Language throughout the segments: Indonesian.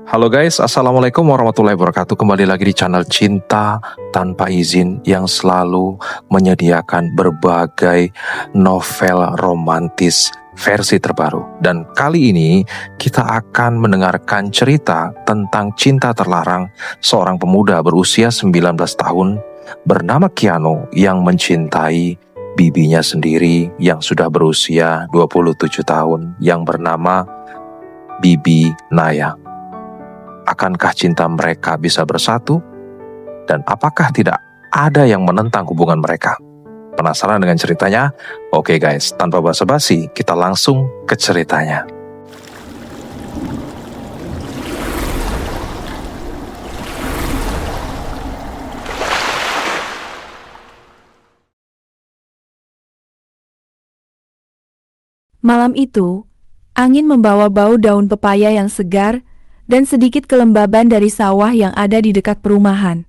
Halo guys, Assalamualaikum warahmatullahi wabarakatuh. Kembali lagi di channel Cinta Tanpa Izin yang selalu menyediakan berbagai novel romantis versi terbaru. Dan kali ini kita akan mendengarkan cerita tentang cinta terlarang seorang pemuda berusia 19 tahun bernama Keanu yang mencintai bibinya sendiri yang sudah berusia 27 tahun yang bernama Bibi Naya. Akankah cinta mereka bisa bersatu? Dan apakah tidak ada yang menentang hubungan mereka? Penasaran dengan ceritanya? Oke guys, tanpa basa-basi, kita langsung ke ceritanya. Malam itu, angin membawa bau daun pepaya yang segar dan sedikit kelembaban dari sawah yang ada di dekat perumahan.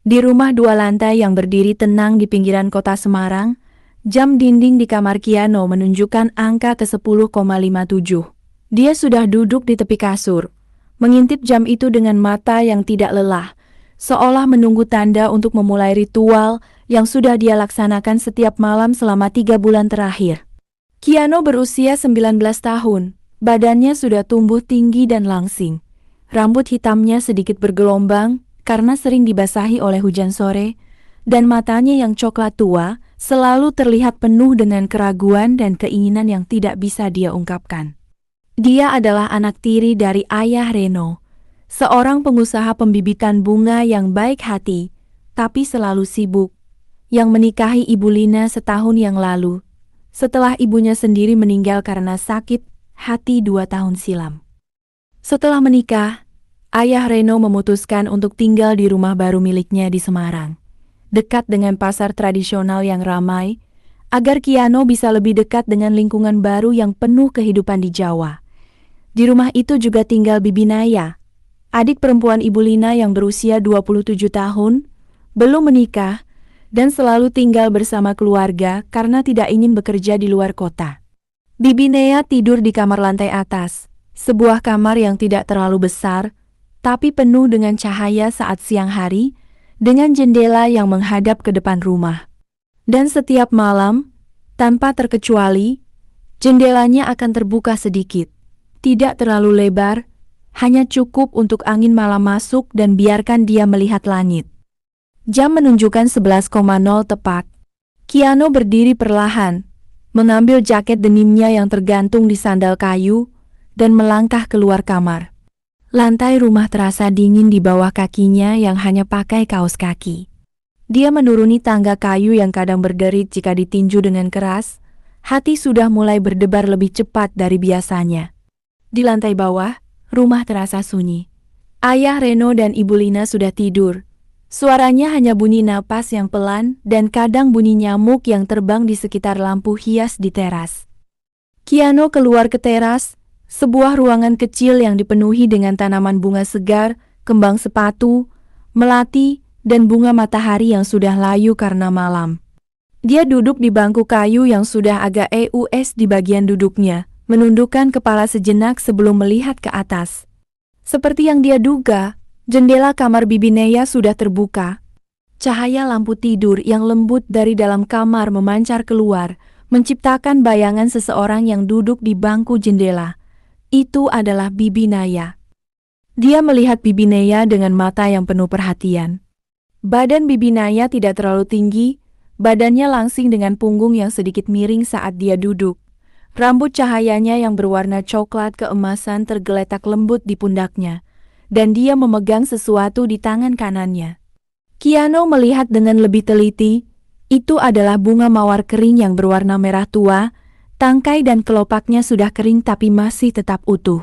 Di rumah 2 lantai yang berdiri tenang di pinggiran kota Semarang, jam dinding di kamar Keanu menunjukkan angka ke-10,57. Dia sudah duduk di tepi kasur, mengintip jam itu dengan mata yang tidak lelah, seolah menunggu tanda untuk memulai ritual yang sudah dia laksanakan setiap malam selama 3 bulan terakhir. Keanu berusia 19 tahun, badannya sudah tumbuh tinggi dan langsing. Rambut hitamnya sedikit bergelombang karena sering dibasahi oleh hujan sore, dan matanya yang coklat tua selalu terlihat penuh dengan keraguan dan keinginan yang tidak bisa dia ungkapkan. Dia adalah anak tiri dari ayah Reno, seorang pengusaha pembibitan bunga yang baik hati, tapi selalu sibuk, yang menikahi Ibu Lina setahun yang lalu, setelah ibunya sendiri meninggal karena sakit hati 2 tahun silam. Setelah menikah, ayah Reno memutuskan untuk tinggal di rumah baru miliknya di Semarang, dekat dengan pasar tradisional yang ramai, agar Keanu bisa lebih dekat dengan lingkungan baru yang penuh kehidupan di Jawa. Di rumah itu juga tinggal Bibi Naya, adik perempuan Ibu Lina yang berusia 27 tahun, belum menikah, dan selalu tinggal bersama keluarga karena tidak ingin bekerja di luar kota. Bibi Naya tidur di kamar lantai atas, sebuah kamar yang tidak terlalu besar, tapi penuh dengan cahaya saat siang hari, dengan jendela yang menghadap ke depan rumah. Dan setiap malam, tanpa terkecuali, jendelanya akan terbuka sedikit. Tidak terlalu lebar, hanya cukup untuk angin malam masuk dan biarkan dia melihat langit. Jam menunjukkan 11,0 tepat. Keanu berdiri perlahan, mengambil jaket denimnya yang tergantung di sandal kayu, dan melangkah keluar kamar. Lantai rumah terasa dingin di bawah kakinya yang hanya pakai kaos kaki. Dia menuruni tangga kayu yang kadang berderit jika ditinju dengan keras. Hati sudah mulai berdebar lebih cepat dari biasanya. Di lantai bawah, rumah terasa sunyi. Ayah Reno dan Ibu Lina sudah tidur. Suaranya hanya bunyi napas yang pelan dan kadang bunyi nyamuk yang terbang di sekitar lampu hias di teras. Keanu keluar ke teras, sebuah ruangan kecil yang dipenuhi dengan tanaman bunga segar, kembang sepatu, melati, dan bunga matahari yang sudah layu karena malam. Dia duduk di bangku kayu yang sudah agak EUS di bagian duduknya, menundukkan kepala sejenak sebelum melihat ke atas. Seperti yang dia duga, jendela kamar Bibi Naya sudah terbuka. Cahaya lampu tidur yang lembut dari dalam kamar memancar keluar, menciptakan bayangan seseorang yang duduk di bangku jendela. Itu adalah Bibi Naya. Dia melihat Bibi Naya dengan mata yang penuh perhatian. Badan Bibi Naya tidak terlalu tinggi, badannya langsing dengan punggung yang sedikit miring saat dia duduk. Rambut cahayanya yang berwarna coklat keemasan tergeletak lembut di pundaknya, dan dia memegang sesuatu di tangan kanannya. Keanu melihat dengan lebih teliti, itu adalah bunga mawar kering yang berwarna merah tua. Tangkai dan kelopaknya sudah kering tapi masih tetap utuh.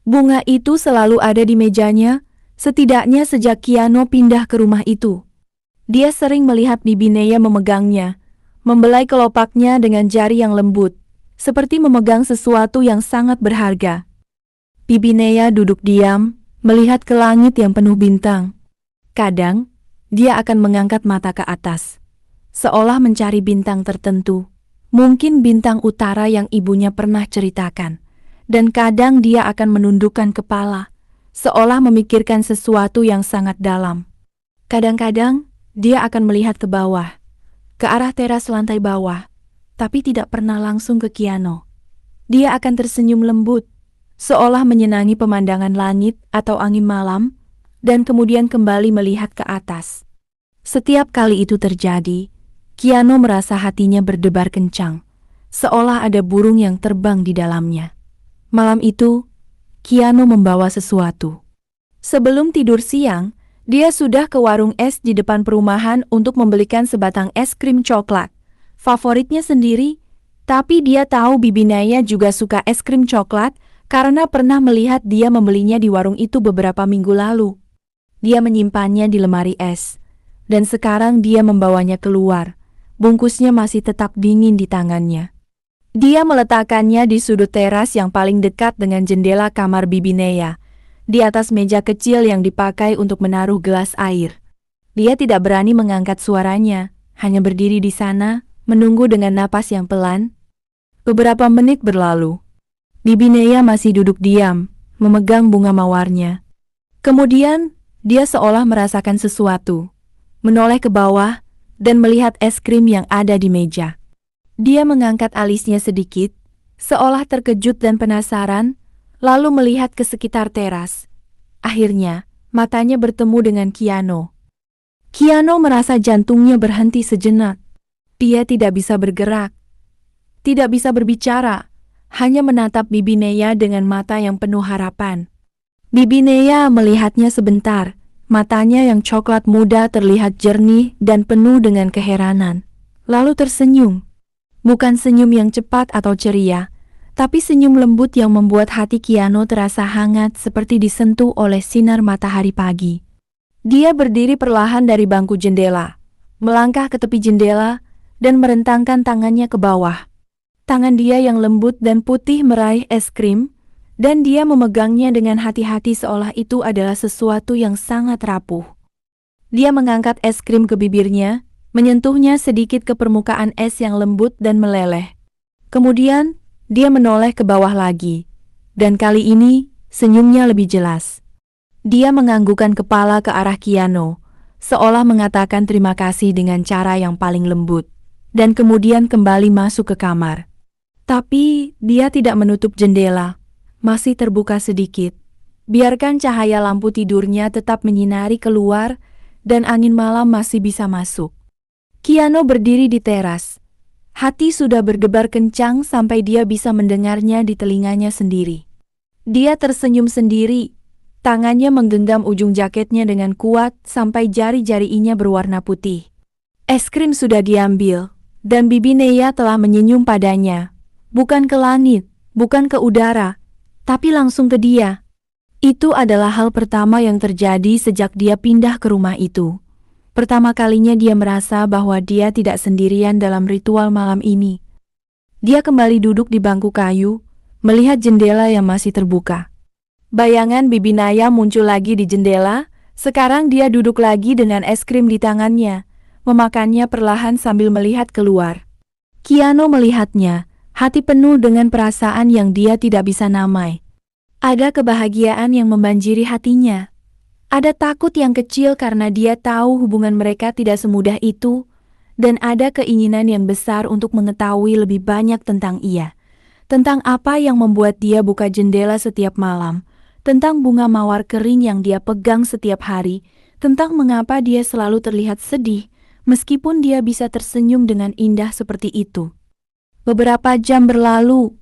Bunga itu selalu ada di mejanya, setidaknya sejak Keanu pindah ke rumah itu. Dia sering melihat Bibi Naya memegangnya, membelai kelopaknya dengan jari yang lembut, seperti memegang sesuatu yang sangat berharga. Bibi Naya duduk diam, melihat ke langit yang penuh bintang. Kadang, dia akan mengangkat mata ke atas, seolah mencari bintang tertentu. Mungkin bintang utara yang ibunya pernah ceritakan, dan kadang dia akan menundukkan kepala, seolah memikirkan sesuatu yang sangat dalam. Kadang-kadang, dia akan melihat ke bawah, ke arah teras lantai bawah, tapi tidak pernah langsung ke Keanu. Dia akan tersenyum lembut, seolah menyenangi pemandangan langit atau angin malam, dan kemudian kembali melihat ke atas. Setiap kali itu terjadi, Keanu merasa hatinya berdebar kencang, seolah ada burung yang terbang di dalamnya. Malam itu, Keanu membawa sesuatu. Sebelum tidur siang, dia sudah ke warung es di depan perumahan untuk membelikan sebatang es krim coklat, favoritnya sendiri, tapi dia tahu Bibi Naya juga suka es krim coklat karena pernah melihat dia membelinya di warung itu beberapa minggu lalu. Dia menyimpannya di lemari es, dan sekarang dia membawanya keluar. Bungkusnya masih tetap dingin di tangannya. Dia meletakkannya di sudut teras yang paling dekat dengan jendela kamar Bibi Naya, di atas meja kecil yang dipakai untuk menaruh gelas air. Dia tidak berani mengangkat suaranya, hanya berdiri di sana, menunggu dengan napas yang pelan. Beberapa menit berlalu. Bibi Naya masih duduk diam, memegang bunga mawarnya. Kemudian, dia seolah merasakan sesuatu, menoleh ke bawah, dan melihat es krim yang ada di meja. Dia mengangkat alisnya sedikit, seolah terkejut dan penasaran, lalu melihat ke sekitar teras. Akhirnya, matanya bertemu dengan Keanu. Keanu merasa jantungnya berhenti sejenak. Dia tidak bisa bergerak, tidak bisa berbicara, hanya menatap Bibi Naya dengan mata yang penuh harapan. Bibi Naya melihatnya sebentar, matanya yang coklat muda terlihat jernih dan penuh dengan keheranan. Lalu tersenyum. Bukan senyum yang cepat atau ceria, tapi senyum lembut yang membuat hati Keanu terasa hangat seperti disentuh oleh sinar matahari pagi. Dia berdiri perlahan dari bangku jendela, melangkah ke tepi jendela, dan merentangkan tangannya ke bawah. Tangan dia yang lembut dan putih meraih es krim, dan dia memegangnya dengan hati-hati seolah itu adalah sesuatu yang sangat rapuh. Dia mengangkat es krim ke bibirnya, menyentuhnya sedikit ke permukaan es yang lembut dan meleleh. Kemudian, dia menoleh ke bawah lagi, dan kali ini senyumnya lebih jelas. Dia menganggukkan kepala ke arah Keanu, seolah mengatakan terima kasih dengan cara yang paling lembut, dan kemudian kembali masuk ke kamar. Tapi, dia tidak menutup jendela, masih terbuka sedikit. Biarkan cahaya lampu tidurnya tetap menyinari keluar, dan angin malam masih bisa masuk. Keanu berdiri di teras. Hati sudah berdebar kencang sampai dia bisa mendengarnya di telinganya sendiri. Dia tersenyum sendiri. Tangannya menggenggam ujung jaketnya dengan kuat sampai jari-jarinya berwarna putih. Es krim sudah diambil, dan Bibi Naya telah menyenyum padanya. Bukan ke langit, bukan ke udara, tapi langsung ke dia. Itu adalah hal pertama yang terjadi sejak dia pindah ke rumah itu. Pertama kalinya dia merasa bahwa dia tidak sendirian dalam ritual malam ini. Dia kembali duduk di bangku kayu, melihat jendela yang masih terbuka. Bayangan Bibi Naya muncul lagi di jendela, sekarang dia duduk lagi dengan es krim di tangannya, memakannya perlahan sambil melihat keluar. Keanu melihatnya, hati penuh dengan perasaan yang dia tidak bisa namai. Ada kebahagiaan yang membanjiri hatinya. Ada takut yang kecil karena dia tahu hubungan mereka tidak semudah itu, dan ada keinginan yang besar untuk mengetahui lebih banyak tentang ia. Tentang apa yang membuat dia buka jendela setiap malam, tentang bunga mawar kering yang dia pegang setiap hari, tentang mengapa dia selalu terlihat sedih, meskipun dia bisa tersenyum dengan indah seperti itu. Beberapa jam berlalu,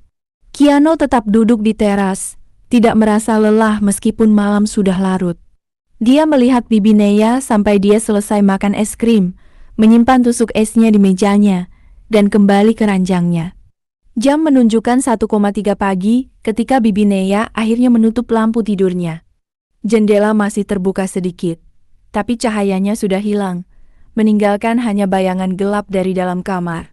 Keanu tetap duduk di teras, tidak merasa lelah meskipun malam sudah larut. Dia melihat Bibi Naya sampai dia selesai makan es krim, menyimpan tusuk esnya di mejanya, dan kembali ke ranjangnya. Jam menunjukkan 1,3 pagi ketika Bibi Naya akhirnya menutup lampu tidurnya. Jendela masih terbuka sedikit, tapi cahayanya sudah hilang, meninggalkan hanya bayangan gelap dari dalam kamar.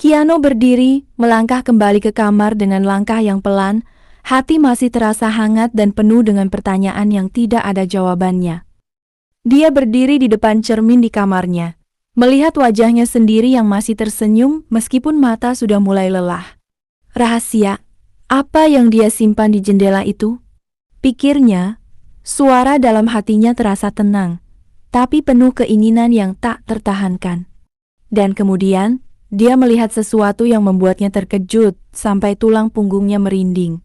Keanu berdiri, melangkah kembali ke kamar dengan langkah yang pelan, hati masih terasa hangat dan penuh dengan pertanyaan yang tidak ada jawabannya. Dia berdiri di depan cermin di kamarnya, melihat wajahnya sendiri yang masih tersenyum meskipun mata sudah mulai lelah. Rahasia, apa yang dia simpan di jendela itu? Pikirnya, Suara dalam hatinya terasa tenang, tapi penuh keinginan yang tak tertahankan. Dan kemudian, dia melihat sesuatu yang membuatnya terkejut sampai tulang punggungnya merinding.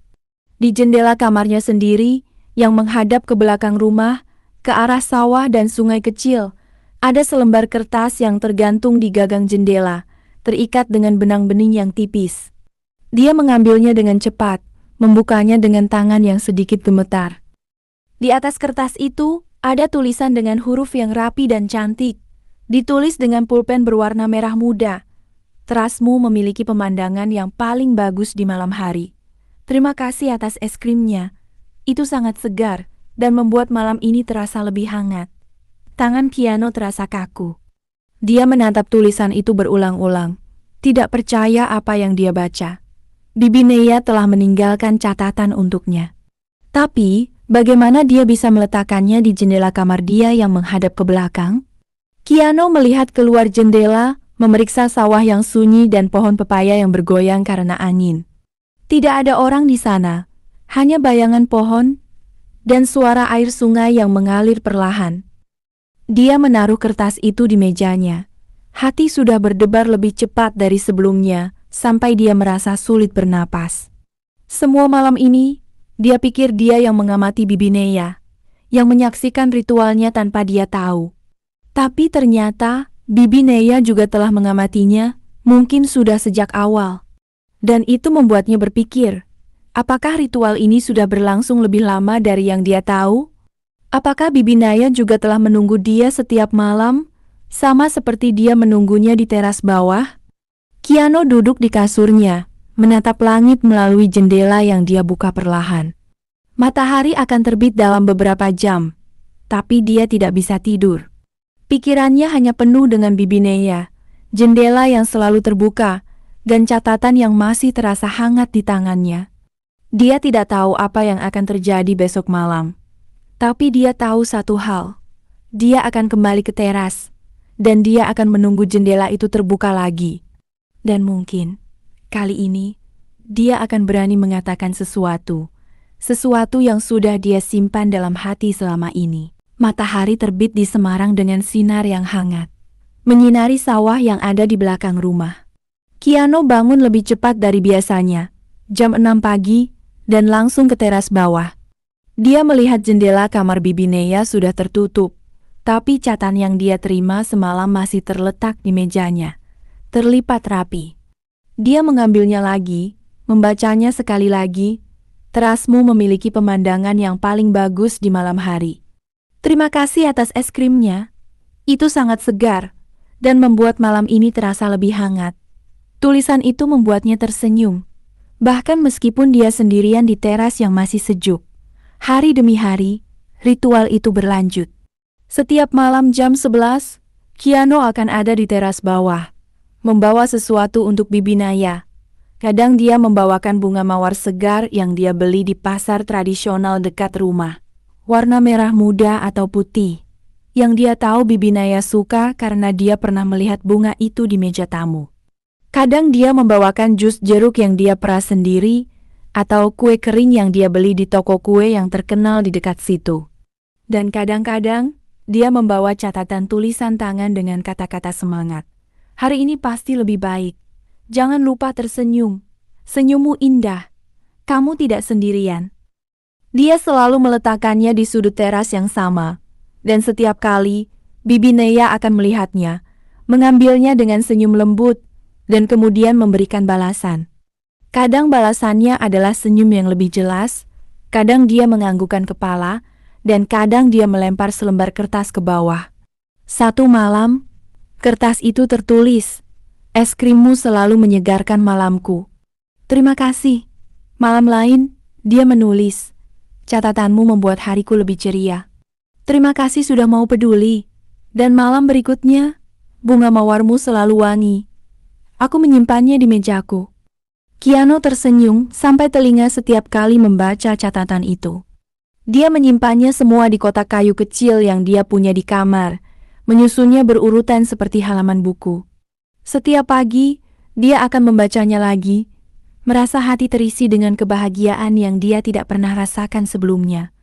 Di jendela kamarnya sendiri, yang menghadap ke belakang rumah, ke arah sawah dan sungai kecil, ada selembar kertas yang tergantung di gagang jendela, terikat dengan benang bening yang tipis. Dia mengambilnya dengan cepat, membukanya dengan tangan yang sedikit gemetar. Di atas kertas itu, ada tulisan dengan huruf yang rapi dan cantik, ditulis dengan pulpen berwarna merah muda. Terasmu memiliki pemandangan yang paling bagus di malam hari. Terima kasih atas es krimnya. Itu sangat segar dan membuat malam ini terasa lebih hangat. Tangan Kiano terasa kaku. Dia menatap tulisan itu berulang-ulang, tidak percaya apa yang dia baca. Bibi Neya telah meninggalkan catatan untuknya. Tapi, bagaimana dia bisa meletakkannya di jendela kamar dia yang menghadap ke belakang? Kiano melihat keluar jendela, memeriksa sawah yang sunyi dan pohon pepaya yang bergoyang karena angin. Tidak ada orang di sana, hanya bayangan pohon dan suara air sungai yang mengalir perlahan. Dia menaruh kertas itu di mejanya. Hati sudah berdebar lebih cepat dari sebelumnya, sampai dia merasa sulit bernapas. Semua malam ini, dia pikir dia yang mengamati Bibi Neya, yang menyaksikan ritualnya tanpa dia tahu. Tapi ternyata, Bibi Neya juga telah mengamatinya, mungkin sudah sejak awal. Dan itu membuatnya berpikir, apakah ritual ini sudah berlangsung lebih lama dari yang dia tahu? Apakah Bibi Neya juga telah menunggu dia setiap malam, sama seperti dia menunggunya di teras bawah? Kiano duduk di kasurnya, menatap langit melalui jendela yang dia buka perlahan. Matahari akan terbit dalam beberapa jam, tapi dia tidak bisa tidur. Pikirannya hanya penuh dengan Bibi Neya, jendela yang selalu terbuka, dan catatan yang masih terasa hangat di tangannya. Dia tidak tahu apa yang akan terjadi besok malam. Tapi dia tahu satu hal, dia akan kembali ke teras, dan dia akan menunggu jendela itu terbuka lagi. Dan mungkin, kali ini, dia akan berani mengatakan sesuatu yang sudah dia simpan dalam hati selama ini. Matahari terbit di Semarang dengan sinar yang hangat, menyinari sawah yang ada di belakang rumah. Kiano bangun lebih cepat dari biasanya, jam 6 pagi, dan langsung ke teras bawah. Dia melihat jendela kamar Bibi Neya sudah tertutup, tapi catatan yang dia terima semalam masih terletak di mejanya, terlipat rapi. Dia mengambilnya lagi, membacanya sekali lagi. Terasmu memiliki pemandangan yang paling bagus di malam hari. Terima kasih atas es krimnya. Itu sangat segar, dan membuat malam ini terasa lebih hangat. Tulisan itu membuatnya tersenyum, bahkan meskipun dia sendirian di teras yang masih sejuk. Hari demi hari, ritual itu berlanjut. Setiap malam jam 11, Kiano akan ada di teras bawah, membawa sesuatu untuk Bibi Neya. Kadang dia membawakan bunga mawar segar yang dia beli di pasar tradisional dekat rumah. Warna merah muda atau putih, yang dia tahu Bibi Neya suka karena dia pernah melihat bunga itu di meja tamu. Kadang dia membawakan jus jeruk yang dia peras sendiri, atau kue kering yang dia beli di toko kue yang terkenal di dekat situ. Dan kadang-kadang, dia membawa catatan tulisan tangan dengan kata-kata semangat. Hari ini pasti lebih baik. Jangan lupa tersenyum. Senyummu indah. Kamu tidak sendirian. Dia selalu meletakkannya di sudut teras yang sama. Dan setiap kali, Bibi Neya akan melihatnya, mengambilnya dengan senyum lembut, dan kemudian memberikan balasan. Kadang balasannya adalah senyum yang lebih jelas, kadang dia menganggukkan kepala, dan kadang dia melempar selembar kertas ke bawah. Satu malam, kertas itu tertulis, "Es krimmu selalu menyegarkan malamku." Terima kasih. Malam lain, dia menulis, "Catatanmu membuat hariku lebih ceria. Terima kasih sudah mau peduli." Dan malam berikutnya, "Bunga mawarmu selalu wangi. Aku menyimpannya di mejaku." Kiano tersenyum sampai telinga setiap kali membaca catatan itu. Dia menyimpannya semua di kotak kayu kecil yang dia punya di kamar, menyusunnya berurutan seperti halaman buku. Setiap pagi, dia akan membacanya lagi, merasa hati terisi dengan kebahagiaan yang dia tidak pernah rasakan sebelumnya.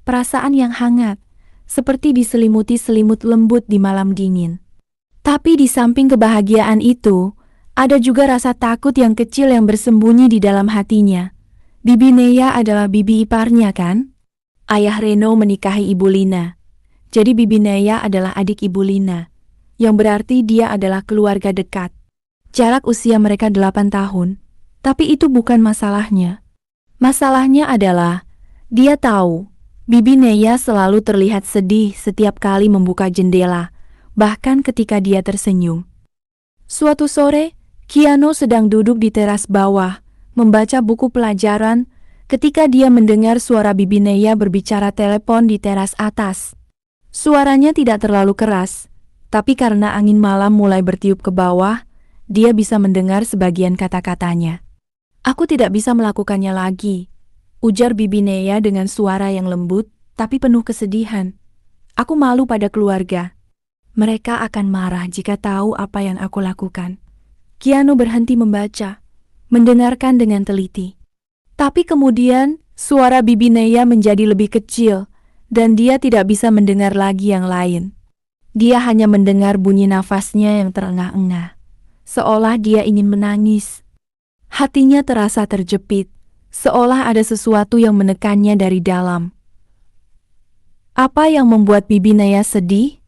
perasaan yang hangat, seperti diselimuti selimut lembut di malam dingin. Tapi di samping kebahagiaan itu, ada juga rasa takut yang kecil yang bersembunyi di dalam hatinya. Bibi Neya adalah bibi iparnya kan? Ayah Reno menikahi Ibu Lina. Jadi Bibi Neya adalah adik Ibu Lina, yang berarti dia adalah keluarga dekat. Jarak usia mereka 8 tahun, tapi itu bukan masalahnya. Masalahnya adalah, dia tahu, Bibi Neya selalu terlihat sedih setiap kali membuka jendela, bahkan ketika dia tersenyum. Suatu sore, Kiano sedang duduk di teras bawah, membaca buku pelajaran, ketika dia mendengar suara Bibi Neya berbicara telepon di teras atas. Suaranya tidak terlalu keras, tapi karena angin malam mulai bertiup ke bawah, dia bisa mendengar sebagian kata-katanya. "Aku tidak bisa melakukannya lagi," ujar Bibi Neya dengan suara yang lembut, tapi penuh kesedihan. "Aku malu pada keluarga. Mereka akan marah jika tahu apa yang aku lakukan." Kiano berhenti membaca, mendengarkan dengan teliti. Tapi kemudian, suara Bibi Neya menjadi lebih kecil, dan dia tidak bisa mendengar lagi yang lain. Dia hanya mendengar bunyi nafasnya yang terengah-engah, seolah dia ingin menangis. Hatinya terasa terjepit, seolah ada sesuatu yang menekannya dari dalam. Apa yang membuat Bibi Neya sedih?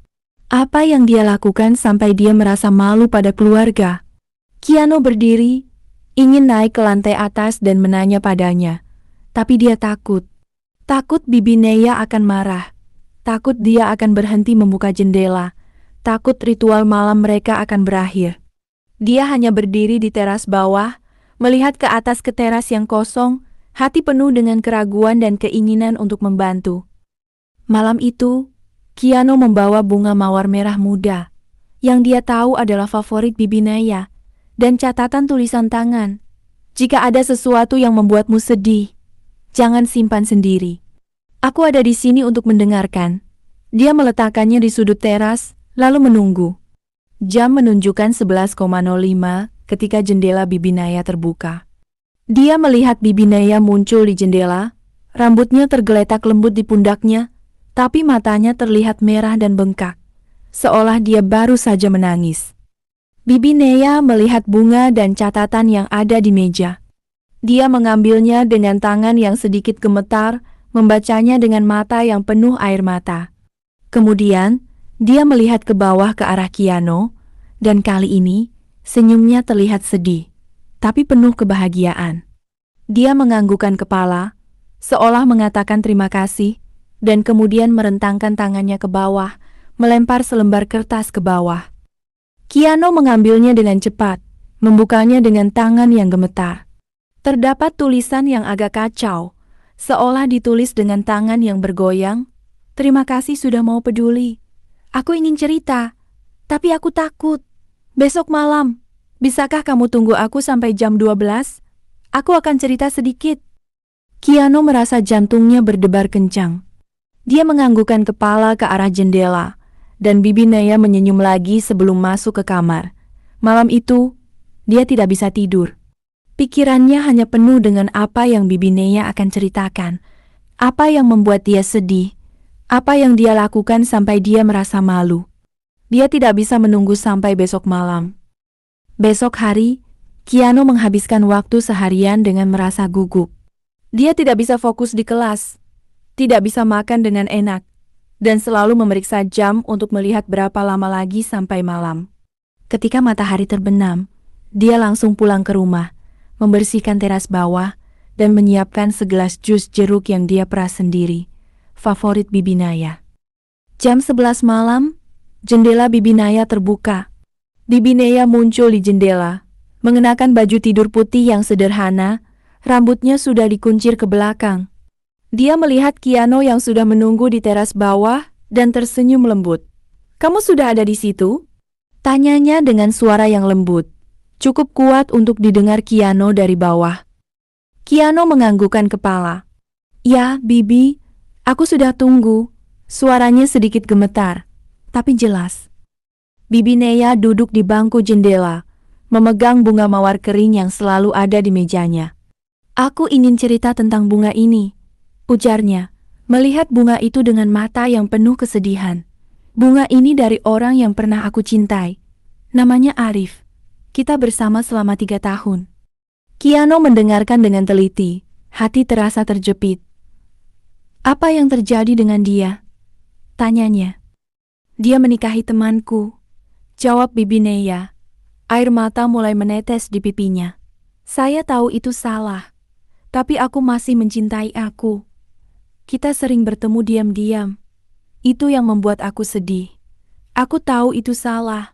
Apa yang dia lakukan sampai dia merasa malu pada keluarga? Kiano berdiri, ingin naik ke lantai atas dan menanya padanya. Tapi dia takut. Takut Bibi Neya akan marah. Takut dia akan berhenti membuka jendela. Takut ritual malam mereka akan berakhir. Dia hanya berdiri di teras bawah, melihat ke atas ke teras yang kosong, hati penuh dengan keraguan dan keinginan untuk membantu. Malam itu, Kiano membawa bunga mawar merah muda, yang dia tahu adalah favorit Bibi Neya, dan catatan tulisan tangan. "Jika ada sesuatu yang membuatmu sedih, jangan simpan sendiri. Aku ada di sini untuk mendengarkan." Dia meletakkannya di sudut teras, lalu menunggu. Jam menunjukkan 11.05 ketika jendela Bibi Neya terbuka. Dia melihat Bibi Neya muncul di jendela, rambutnya tergeletak lembut di pundaknya, tapi matanya terlihat merah dan bengkak, seolah dia baru saja menangis. Bibi Neya melihat bunga dan catatan yang ada di meja. Dia mengambilnya dengan tangan yang sedikit gemetar, membacanya dengan mata yang penuh air mata. Kemudian, dia melihat ke bawah ke arah Kiano, dan kali ini, senyumnya terlihat sedih, tapi penuh kebahagiaan. Dia menganggukkan kepala, seolah mengatakan terima kasih, dan kemudian merentangkan tangannya ke bawah, melempar selembar kertas ke bawah. Kiano mengambilnya dengan cepat, membukanya dengan tangan yang gemetar. Terdapat tulisan yang agak kacau, seolah ditulis dengan tangan yang bergoyang. "Terima kasih sudah mau peduli. Aku ingin cerita, tapi aku takut. Besok malam, bisakah kamu tunggu aku sampai jam 12? Aku akan cerita sedikit." Kiano merasa jantungnya berdebar kencang. Dia menganggukkan kepala ke arah jendela, dan Bibi Neya menyenyum lagi sebelum masuk ke kamar. Malam itu, dia tidak bisa tidur. Pikirannya hanya penuh dengan apa yang Bibi Neya akan ceritakan, apa yang membuat dia sedih, apa yang dia lakukan sampai dia merasa malu. Dia tidak bisa menunggu sampai besok malam. Besok hari, Kiano menghabiskan waktu seharian dengan merasa gugup. Dia tidak bisa fokus di kelas, tidak bisa makan dengan enak, dan selalu memeriksa jam untuk melihat berapa lama lagi sampai malam. Ketika matahari terbenam, dia langsung pulang ke rumah, membersihkan teras bawah, dan menyiapkan segelas jus jeruk yang dia peras sendiri, favorit Bibi Neya. Jam 11 malam, jendela Bibi Neya terbuka. Bibi Neya muncul di jendela, mengenakan baju tidur putih yang sederhana, rambutnya sudah dikuncir ke belakang. Dia melihat Kiano yang sudah menunggu di teras bawah dan tersenyum lembut. "Kamu sudah ada di situ?" tanyanya dengan suara yang lembut, cukup kuat untuk didengar Kiano dari bawah. Kiano menganggukkan kepala. "Ya, Bibi, aku sudah tunggu." Suaranya sedikit gemetar, tapi jelas. Bibi Neya duduk di bangku jendela, memegang bunga mawar kering yang selalu ada di mejanya. "Aku ingin cerita tentang bunga ini," ujarnya, melihat bunga itu dengan mata yang penuh kesedihan. Bunga ini dari orang yang pernah aku cintai. Namanya Arif. Kita bersama selama 3 tahun. Kiano mendengarkan dengan teliti, hati terasa terjepit. Apa yang terjadi dengan dia? Tanyanya. Dia menikahi temanku. Jawab Bibi Neya. Air mata mulai menetes di pipinya. Saya tahu itu salah. Tapi aku masih mencintai aku. Kita sering bertemu diam-diam. Itu yang membuat aku sedih. Aku tahu itu salah.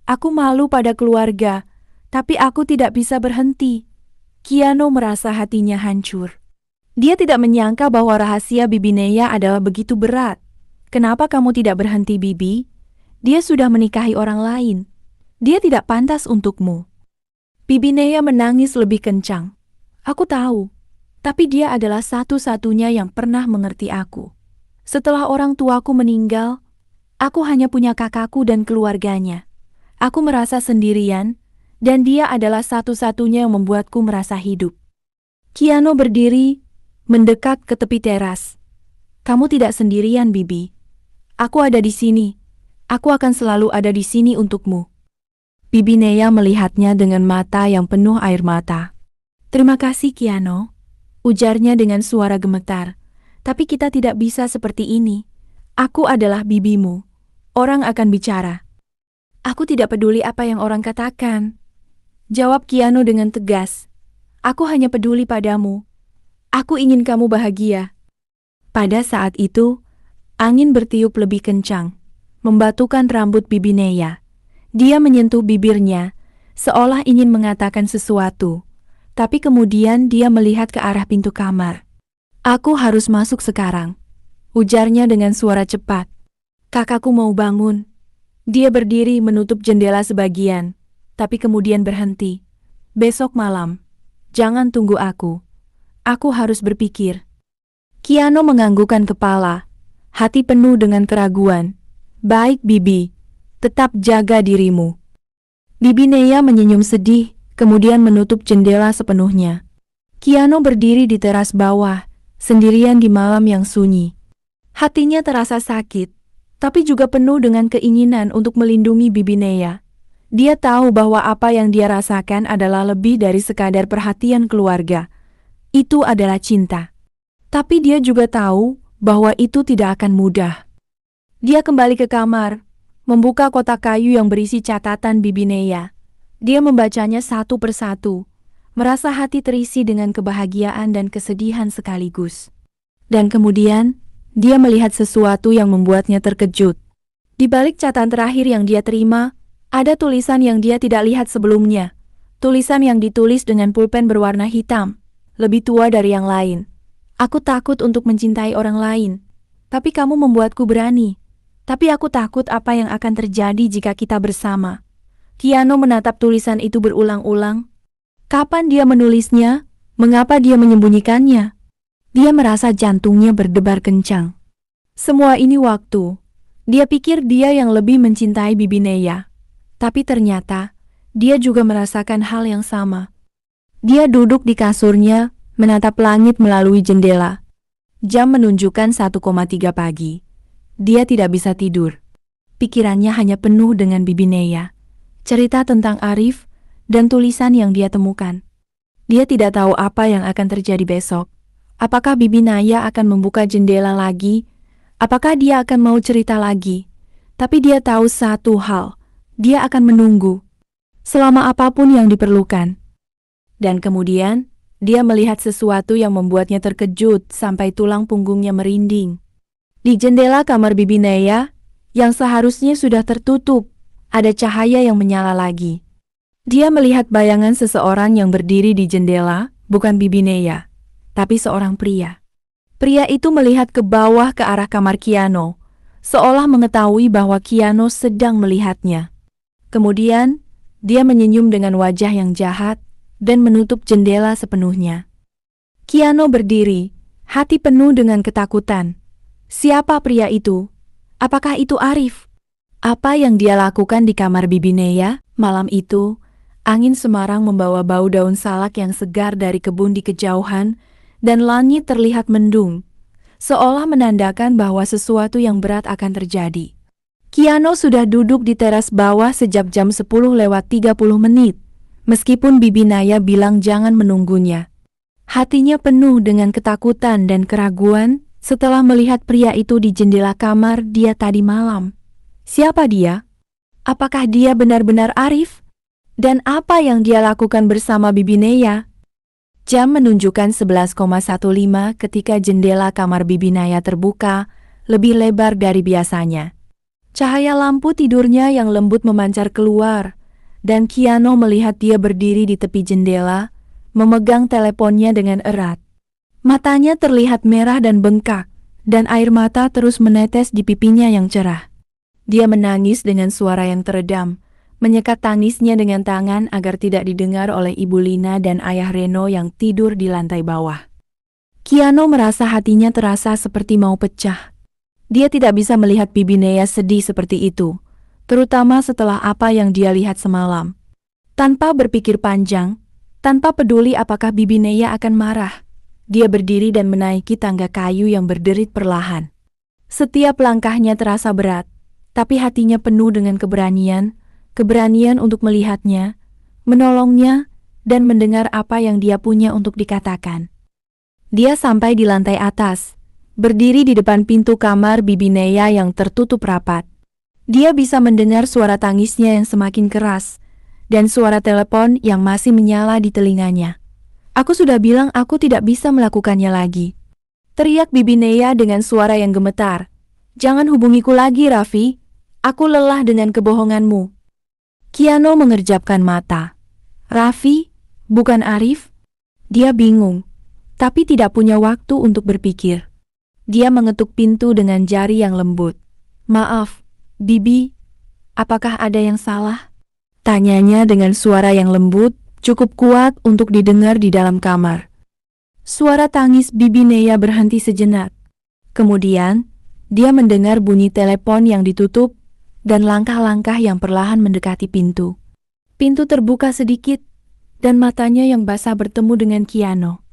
Aku malu pada keluarga, tapi aku tidak bisa berhenti. Kiano merasa hatinya hancur. Dia tidak menyangka bahwa rahasia Bibi Neya adalah begitu berat. Kenapa kamu tidak berhenti, Bibi? Dia sudah menikahi orang lain. Dia tidak pantas untukmu. Bibi Neya menangis lebih kencang. Aku tahu. Tapi dia adalah satu-satunya yang pernah mengerti aku. Setelah orang tuaku meninggal, aku hanya punya kakakku dan keluarganya. Aku merasa sendirian, dan dia adalah satu-satunya yang membuatku merasa hidup. Kiano berdiri, mendekat ke tepi teras. Kamu tidak sendirian, Bibi. Aku ada di sini. Aku akan selalu ada di sini untukmu. Bibi Neya melihatnya dengan mata yang penuh air mata. Terima kasih, Kiano. Ujarnya dengan suara gemetar. Tapi kita tidak bisa seperti ini. Aku adalah bibimu. Orang akan bicara. Aku tidak peduli apa yang orang katakan. Jawab Kiano dengan tegas. Aku hanya peduli padamu. Aku ingin kamu bahagia. Pada saat itu, angin bertiup lebih kencang, membatukan rambut Bibi Neya. Dia menyentuh bibirnya, seolah ingin mengatakan sesuatu. Tapi kemudian dia melihat ke arah pintu kamar. Aku harus masuk sekarang, ujarnya dengan suara cepat. Kakakku mau bangun. Dia berdiri menutup jendela sebagian, tapi kemudian berhenti. Besok malam, jangan tunggu aku. Aku harus berpikir. Kiano menganggukkan kepala, hati penuh dengan keraguan. Baik, Bibi, tetap jaga dirimu. Bibi Neya menyenyum sedih, kemudian menutup jendela sepenuhnya. Kiano berdiri di teras bawah, sendirian di malam yang sunyi. Hatinya terasa sakit, tapi juga penuh dengan keinginan untuk melindungi Bibi Neya. Dia tahu bahwa apa yang dia rasakan adalah lebih dari sekadar perhatian keluarga. Itu adalah cinta. Tapi dia juga tahu bahwa itu tidak akan mudah. Dia kembali ke kamar, membuka kotak kayu yang berisi catatan Bibi Neya. Dia membacanya satu persatu, merasa hati terisi dengan kebahagiaan dan kesedihan sekaligus. Dan kemudian, dia melihat sesuatu yang membuatnya terkejut. Di balik catatan terakhir yang dia terima, ada tulisan yang dia tidak lihat sebelumnya. Tulisan yang ditulis dengan pulpen berwarna hitam, lebih tua dari yang lain. Aku takut untuk mencintai orang lain, tapi kamu membuatku berani. Tapi aku takut apa yang akan terjadi jika kita bersama. Kiano menatap tulisan itu berulang-ulang. Kapan dia menulisnya? Mengapa dia menyembunyikannya? Dia merasa jantungnya berdebar kencang. Semua ini waktu. Dia pikir dia yang lebih mencintai Bibi Neya. Tapi ternyata, dia juga merasakan hal yang sama. Dia duduk di kasurnya, menatap langit melalui jendela. Jam menunjukkan 1,3 pagi. Dia tidak bisa tidur. Pikirannya hanya penuh dengan Bibi Neya. Cerita tentang Arif, dan tulisan yang dia temukan. Dia tidak tahu apa yang akan terjadi besok. Apakah Bibi Neya akan membuka jendela lagi? Apakah dia akan mau cerita lagi? Tapi dia tahu satu hal, dia akan menunggu. Selama apapun yang diperlukan. Dan kemudian, dia melihat sesuatu yang membuatnya terkejut sampai tulang punggungnya merinding. Di jendela kamar Bibi Neya, yang seharusnya sudah tertutup, ada cahaya yang menyala lagi. Dia melihat bayangan seseorang yang berdiri di jendela, bukan Bibi Neya, tapi seorang pria. Pria itu melihat ke bawah ke arah kamar Kiano, seolah mengetahui bahwa Kiano sedang melihatnya. Kemudian, dia menyenyum dengan wajah yang jahat dan menutup jendela sepenuhnya. Kiano berdiri, hati penuh dengan ketakutan. Siapa pria itu? Apakah itu Arif? Apa yang dia lakukan di kamar Bibi Neya? Malam itu, angin semarang membawa bau daun salak yang segar dari kebun di kejauhan, dan langit terlihat mendung. seolah menandakan bahwa sesuatu yang berat akan terjadi. Kiano sudah duduk di teras bawah sejak jam 10:30, meskipun Bibi Naya bilang jangan menunggunya. Hatinya penuh dengan ketakutan dan keraguan setelah melihat pria itu di jendela kamar dia tadi malam. Siapa dia? Apakah dia benar-benar Arif? Dan apa yang dia lakukan bersama Bibi Naya? Jam menunjukkan 11:15 ketika jendela kamar Bibi Naya terbuka, lebih lebar dari biasanya. Cahaya lampu tidurnya yang lembut memancar keluar, dan Kiano melihat dia berdiri di tepi jendela, memegang teleponnya dengan erat. Matanya terlihat merah dan bengkak, dan air mata terus menetes di pipinya yang cerah. Dia menangis dengan suara yang teredam, menyekat tangisnya dengan tangan agar tidak didengar oleh Ibu Lina dan Ayah Reno yang tidur di lantai bawah. Kiano merasa hatinya terasa seperti mau pecah. Dia tidak bisa melihat Bibi Naya sedih seperti itu, terutama setelah apa yang dia lihat semalam. Tanpa berpikir panjang, tanpa peduli apakah Bibi Naya akan marah, dia berdiri dan menaiki tangga kayu yang berderit perlahan. Setiap langkahnya terasa berat, tapi hatinya penuh dengan keberanian untuk melihatnya, menolongnya, dan mendengar apa yang dia punya untuk dikatakan. Dia sampai di lantai atas, berdiri di depan pintu kamar Bibi Naya yang tertutup rapat. Dia bisa mendengar suara tangisnya yang semakin keras, dan suara telepon yang masih menyala di telinganya. "Aku sudah bilang aku tidak bisa melakukannya lagi," teriak Bibi Naya dengan suara yang gemetar. "Jangan hubungiku lagi, Raffi. Aku lelah dengan kebohonganmu." Kiano mengerjapkan mata. Raffi, bukan Arif? Dia bingung, tapi tidak punya waktu untuk berpikir. Dia mengetuk pintu dengan jari yang lembut. "Maaf, Bibi, apakah ada yang salah?" Tanyanya dengan suara yang lembut, cukup kuat untuk didengar di dalam kamar. Suara tangis Bibi Naya berhenti sejenak. Kemudian, dia mendengar bunyi telepon yang ditutup dan langkah-langkah yang perlahan mendekati pintu. Pintu terbuka sedikit, dan matanya yang basah bertemu dengan Kiano.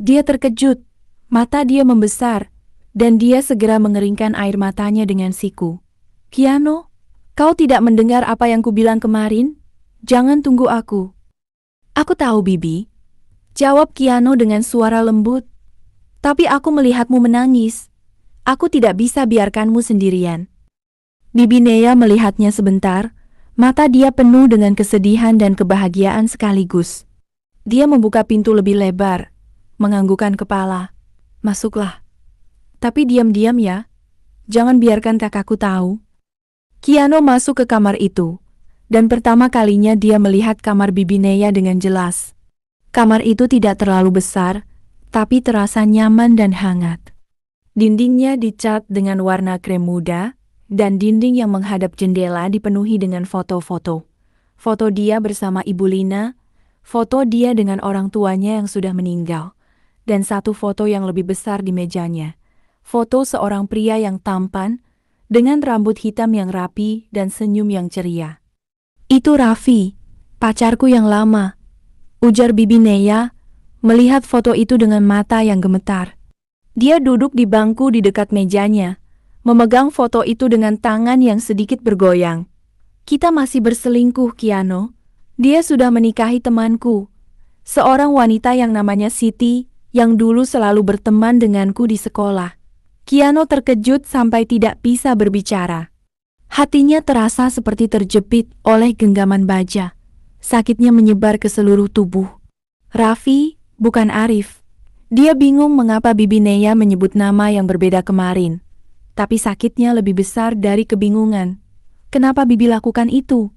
Dia terkejut, mata dia membesar, dan dia segera mengeringkan air matanya dengan siku. "Kiano, kau tidak mendengar apa yang kubilang kemarin? Jangan tunggu aku." "Aku tahu, Bibi," jawab Kiano dengan suara lembut. "Tapi aku melihatmu menangis. Aku tidak bisa biarkanmu sendirian." Bibi Naya melihatnya sebentar, mata dia penuh dengan kesedihan dan kebahagiaan sekaligus. Dia membuka pintu lebih lebar, menganggukkan kepala. "Masuklah. Tapi diam-diam ya, jangan biarkan kakakku tahu." Kiano masuk ke kamar itu, dan pertama kalinya dia melihat kamar Bibi Naya dengan jelas. Kamar itu tidak terlalu besar, tapi terasa nyaman dan hangat. Dindingnya dicat dengan warna krem muda, dan dinding yang menghadap jendela dipenuhi dengan foto-foto. Foto dia bersama Ibu Lina, foto dia dengan orang tuanya yang sudah meninggal, dan satu foto yang lebih besar di mejanya. Foto seorang pria yang tampan, dengan rambut hitam yang rapi dan senyum yang ceria. "Itu Raffi, pacarku yang lama," ujar Bibi Naya, melihat foto itu dengan mata yang gemetar. Dia duduk di bangku di dekat mejanya, memegang foto itu dengan tangan yang sedikit bergoyang. "Kita masih berselingkuh, Kiano. Dia sudah menikahi temanku, seorang wanita yang namanya Siti, yang dulu selalu berteman denganku di sekolah." Kiano terkejut sampai tidak bisa berbicara. Hatinya terasa seperti terjepit oleh genggaman baja. Sakitnya menyebar ke seluruh tubuh. Raffi, bukan Arif. Dia bingung mengapa Bibi Naya menyebut nama yang berbeda kemarin. Tapi sakitnya lebih besar dari kebingungan. Kenapa Bibi lakukan itu?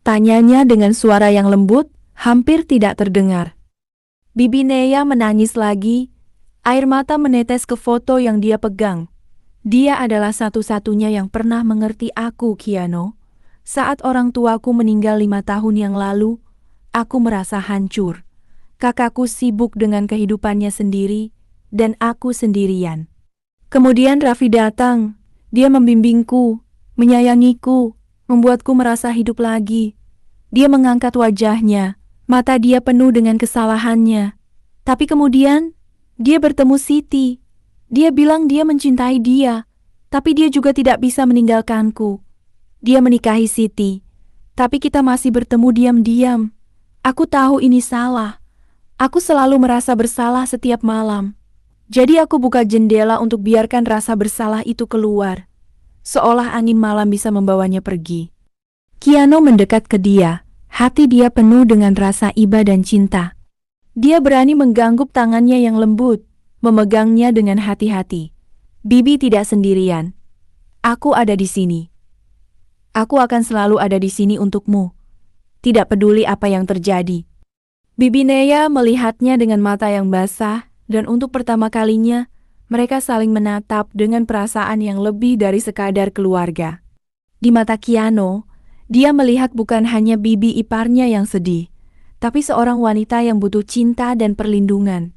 Tanyanya dengan suara yang lembut, hampir tidak terdengar. Bibi Naya menangis lagi, air mata menetes ke foto yang dia pegang. "Dia adalah satu-satunya yang pernah mengerti aku, Kiano. Saat orang tuaku meninggal 5 tahun yang lalu, aku merasa hancur. Kakakku sibuk dengan kehidupannya sendiri, dan aku sendirian. Kemudian Raffi datang. Dia membimbingku, menyayangiku, membuatku merasa hidup lagi. Dia mengangkat wajahnya, mata dia penuh dengan kesalahannya. Tapi kemudian, dia bertemu Siti. Dia bilang dia mencintai dia, tapi dia juga tidak bisa meninggalkanku. Dia menikahi Siti, tapi kita masih bertemu diam-diam. Aku tahu ini salah. Aku selalu merasa bersalah setiap malam. Jadi aku buka jendela untuk biarkan rasa bersalah itu keluar. Seolah angin malam bisa membawanya pergi. Kiano mendekat ke dia. Hati dia penuh dengan rasa iba dan cinta. Dia berani mengganggu tangannya yang lembut, memegangnya dengan hati-hati. Bibi tidak sendirian. Aku ada di sini. Aku akan selalu ada di sini untukmu. Tidak peduli apa yang terjadi. Bibi Nea melihatnya dengan mata yang basah, dan untuk pertama kalinya, mereka saling menatap dengan perasaan yang lebih dari sekadar keluarga. Di mata Kiano, dia melihat bukan hanya bibi iparnya yang sedih, tapi seorang wanita yang butuh cinta dan perlindungan.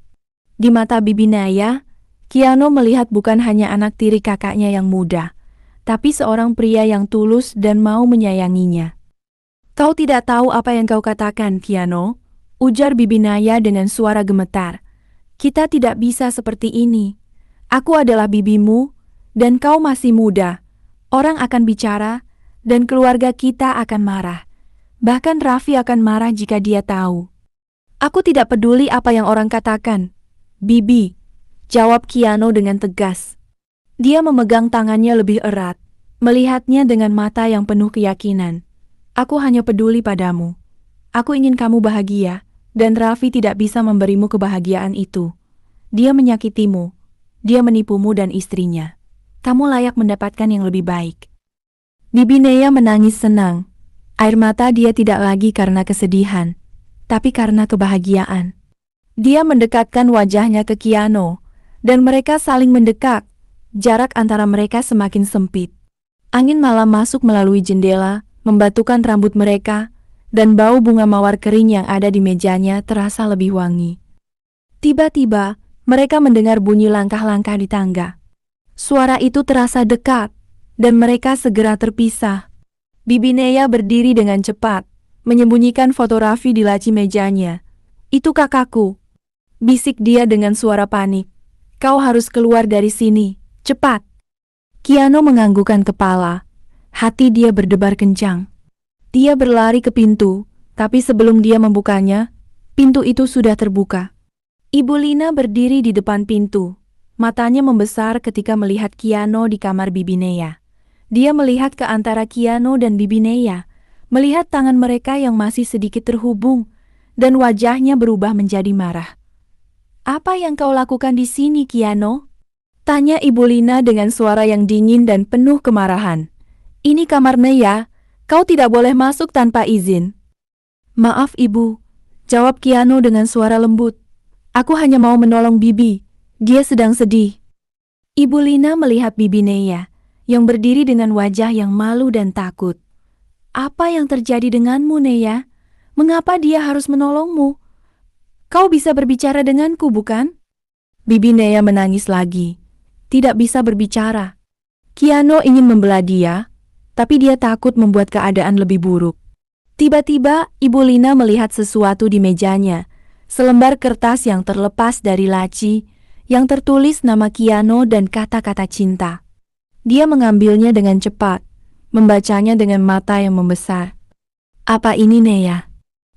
Di mata bibi Naya, Kiano melihat bukan hanya anak tiri kakaknya yang muda, tapi seorang pria yang tulus dan mau menyayanginya. Kau tidak tahu apa yang kau katakan, Kiano, ujar bibi Naya dengan suara gemetar. Kita tidak bisa seperti ini. Aku adalah bibimu, dan kau masih muda. Orang akan bicara, dan keluarga kita akan marah. Bahkan Raffi akan marah jika dia tahu. Aku tidak peduli apa yang orang katakan. Bibi, jawab Kiano dengan tegas. Dia memegang tangannya lebih erat, melihatnya dengan mata yang penuh keyakinan. Aku hanya peduli padamu. Aku ingin kamu bahagia, dan Raffi tidak bisa memberimu kebahagiaan itu. Dia menyakitimu, dia menipumu dan istrinya. Kamu layak mendapatkan yang lebih baik. Bibi Nea menangis senang. Air mata dia tidak lagi karena kesedihan, tapi karena kebahagiaan. Dia mendekatkan wajahnya ke Kiano, dan mereka saling mendekat. Jarak antara mereka semakin sempit. Angin malam masuk melalui jendela, membatukan rambut mereka, dan bau bunga mawar kering yang ada di mejanya terasa lebih wangi. Tiba-tiba, mereka mendengar bunyi langkah-langkah di tangga. Suara itu terasa dekat, dan mereka segera terpisah. Bibi Nea berdiri dengan cepat, menyembunyikan foto Raffi di laci mejanya. Itu kakakku, bisik dia dengan suara panik. Kau harus keluar dari sini, cepat. Kiano menganggukkan kepala, hati dia berdebar kencang. Dia berlari ke pintu, tapi sebelum dia membukanya, pintu itu sudah terbuka. Ibu Lina berdiri di depan pintu. Matanya membesar ketika melihat Kiano di kamar Bibi Nea. Dia melihat ke antara Kiano dan Bibi Nea, melihat tangan mereka yang masih sedikit terhubung, dan wajahnya berubah menjadi marah. Apa yang kau lakukan di sini, Kiano? Tanya Ibu Lina dengan suara yang dingin dan penuh kemarahan. Ini kamar Nea. Kau tidak boleh masuk tanpa izin. Maaf ibu, jawab Kiano dengan suara lembut. Aku hanya mau menolong Bibi, dia sedang sedih. Ibu Lina melihat Bibi Nea, yang berdiri dengan wajah yang malu dan takut. Apa yang terjadi denganmu, Nea? Mengapa dia harus menolongmu? Kau bisa berbicara denganku, bukan? Bibi Nea menangis lagi, tidak bisa berbicara. Kiano ingin membela dia, tapi dia takut membuat keadaan lebih buruk. Tiba-tiba, Ibu Lina melihat sesuatu di mejanya, selembar kertas yang terlepas dari laci, yang tertulis nama Kiano dan kata-kata cinta. Dia mengambilnya dengan cepat, membacanya dengan mata yang membesar. Apa ini, Nea?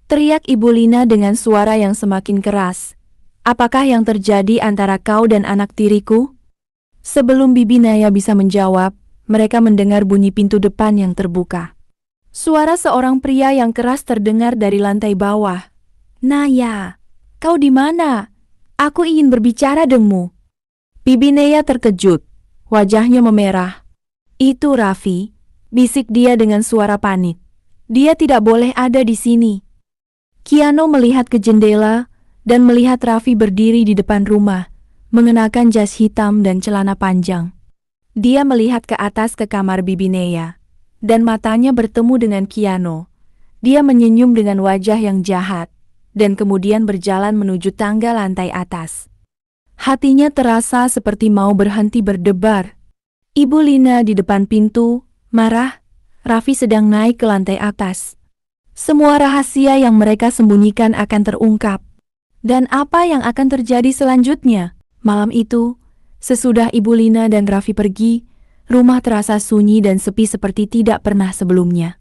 Teriak Ibu Lina dengan suara yang semakin keras. Apakah yang terjadi antara kau dan anak tiriku? Sebelum Bibi Naya bisa menjawab, mereka mendengar bunyi pintu depan yang terbuka. Suara seorang pria yang keras terdengar dari lantai bawah. Naya, kau di mana? Aku ingin berbicara denganmu. Bibi Naya terkejut, wajahnya memerah. Itu Raffi, bisik dia dengan suara panik. Dia tidak boleh ada di sini. Kiano melihat ke jendela dan melihat Raffi berdiri di depan rumah, mengenakan jas hitam dan celana panjang. Dia melihat ke atas ke kamar Bibi Nea, dan matanya bertemu dengan Kiano. Dia menyenyum dengan wajah yang jahat, dan kemudian berjalan menuju tangga lantai atas. Hatinya terasa seperti mau berhenti berdebar. Ibu Lina di depan pintu, marah. Raffi sedang naik ke lantai atas. Semua rahasia yang mereka sembunyikan akan terungkap. Dan apa yang akan terjadi selanjutnya? Malam itu, Sesudah Ibu Lina dan Raffi pergi, rumah terasa sunyi dan sepi seperti tidak pernah sebelumnya.